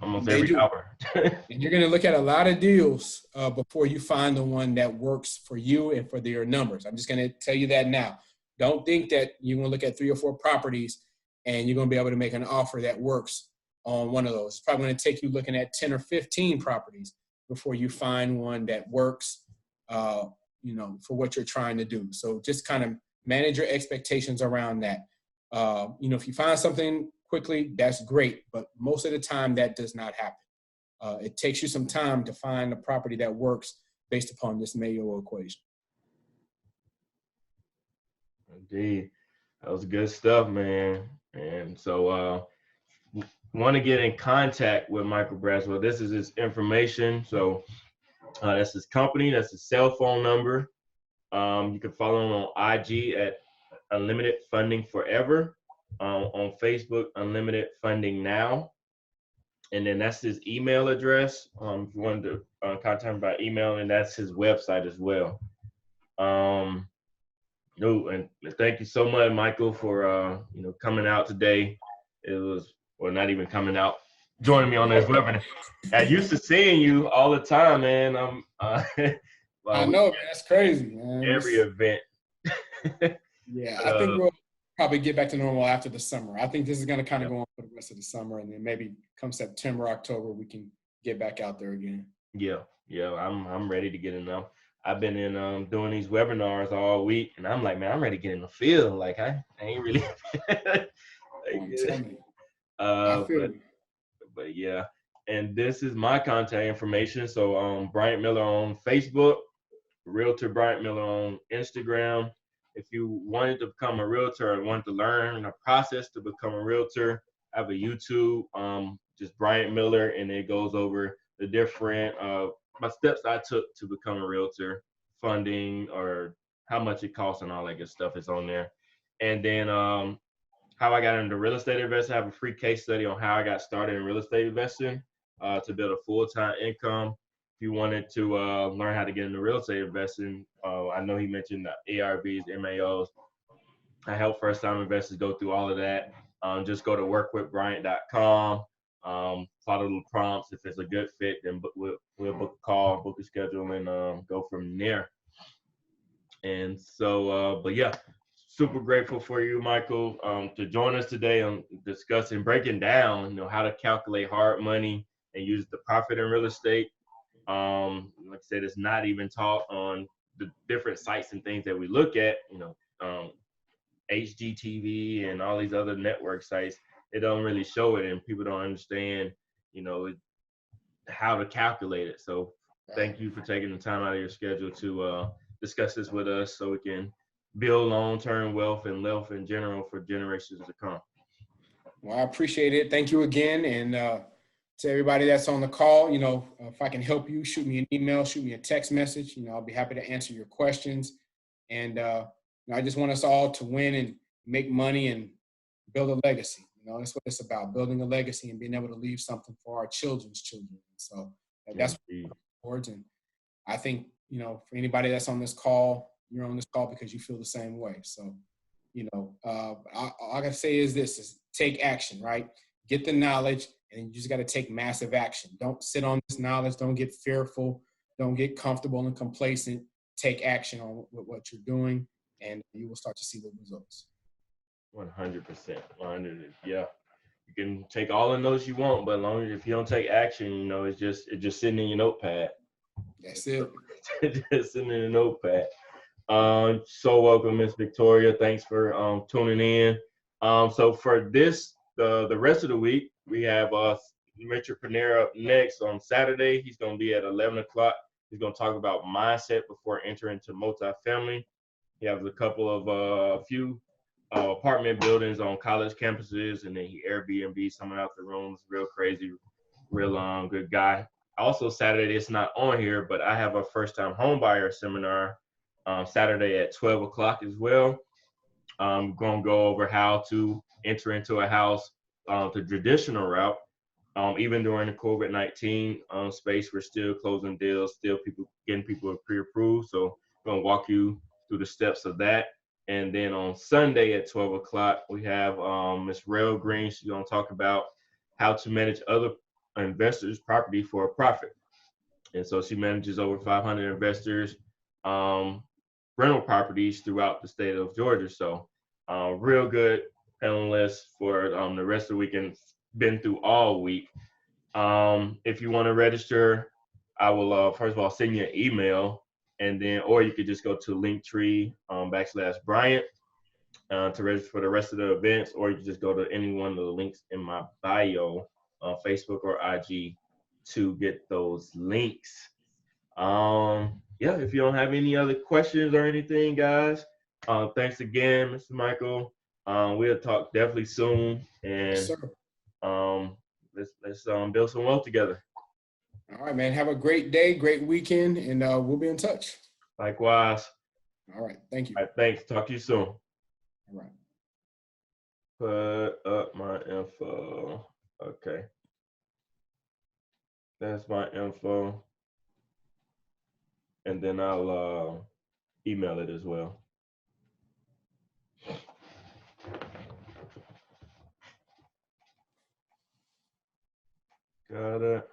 almost They every do. hour. And you're going to look at a lot of deals before you find the one that works for you and for your numbers. I'm just going to tell you that now. Don't think that you're going to look at 3 or 4 properties and you're going to be able to make an offer that works on one of those. It's probably going to take you looking at 10 or 15 properties before you find one that works, for what you're trying to do. So just kind of manage your expectations around that. If you find something quickly, that's great, but most of the time that does not happen. It takes you some time to find a property that works based upon this MAO equation. Indeed. That was good stuff, man. And so want to get in contact with Michael Braswell. This is his information. So that's his company. That's his cell phone number. You can follow him on IG at Unlimited Funding Forever. On Facebook, Unlimited Funding Now. And then that's his email address. If you wanted to contact him by email, and that's his website as well. And thank you so much, Michael, for coming out today. It was, well, not even coming out, joining me on this webinar. I used to seeing you all the time, man. I know, man, that's crazy, man. Every event. Yeah, I think we'll probably get back to normal after the summer. I think this is going to kind of go on for the rest of the summer, and then maybe come September, October, we can get back out there again. Yeah, I'm ready to get in now. I've been in doing these webinars all week, and I'm like, man, I'm ready to get in the field. Like I ain't really. But yeah, and this is my contact information. So Bryant Miller on Facebook, Realtor Bryant Miller on Instagram. If you wanted to become a realtor and wanted to learn the process to become a realtor, I have a YouTube, just Bryant Miller, and it goes over the different my steps I took to become a realtor, funding or how much it costs and all that good stuff is on there. And then how I got into real estate investing. I have a free case study on how I got started in real estate investing to build a full-time income. If you wanted to learn how to get into real estate investing, I know he mentioned the ARVs, MAOs. I help first-time investors go through all of that. Just go to workwithbryant.com, follow the prompts. If it's a good fit, then we'll book a call, book a schedule, and go from there. And so, but yeah, super grateful for you, Michael, to join us today on discussing, breaking down, how to calculate hard money and use the profit in real estate. Like I said, it's not even taught on the different sites and things that we look at, HGTV and all these other network sites. It don't really show it, and people don't understand, how to calculate it. So thank you for taking the time out of your schedule to discuss this with us so we can build long-term wealth and wealth in general for generations to come. Well, I appreciate it. Thank you again. And to everybody that's on the call, if I can help you, shoot me an email, shoot me a text message. I'll be happy to answer your questions. And I just want us all to win and make money and build a legacy. That's what it's about, building a legacy and being able to leave something for our children's children. So that's what we're towards. And I think, for anybody that's on this call, you're on this call because you feel the same way. So, all I gotta say is this: is take action, right? Get the knowledge, and you just got to take massive action. Don't sit on this knowledge. Don't get fearful. Don't get comfortable and complacent. Take action on what you're doing, and you will start to see the results. 100%. 100. Yeah. You can take all the notes you want, but as long as if you don't take action, it's just sitting in your notepad. That's it. Just sitting in a notepad. So welcome, Miss Victoria. Thanks for tuning in. So for this, the rest of the week, we have Richard Panera up next on Saturday. He's going to be at 11 o'clock. He's going to talk about mindset before entering into multifamily. He has a few apartment buildings on college campuses, and then he Airbnb someone out the rooms. Real crazy, real good guy. Also Saturday, it's not on here, but I have a first-time homebuyer seminar Saturday at 12 o'clock as well. I'm going to go over how to enter into a house the traditional route. Even during the COVID-19 space, we're still closing deals, still getting people pre-approved. So I'm going to walk you through the steps of that. And then on Sunday at 12 o'clock, we have Ms. Rail Green. She's going to talk about how to manage other investors' property for a profit. And so she manages over 500 investors' rental properties throughout the state of Georgia. So real good panelist for the rest of the weekend. Been through all week. If you want to register, I will first of all send you an email, and then or you could just go to Linktree /Bryant to register for the rest of the events, or you can just go to any one of the links in my bio on Facebook or IG to get those links. Yeah, if you don't have any other questions or anything, guys, thanks again, Mr. Michael. We'll talk definitely soon, Yes, and sir. let's build some wealth together. All right, man. Have a great day, great weekend, and we'll be in touch. Likewise. All right. Thank you. All right, thanks. Talk to you soon. All right. Put up my info. Okay. That's my info. And then I'll email it as well. Got it.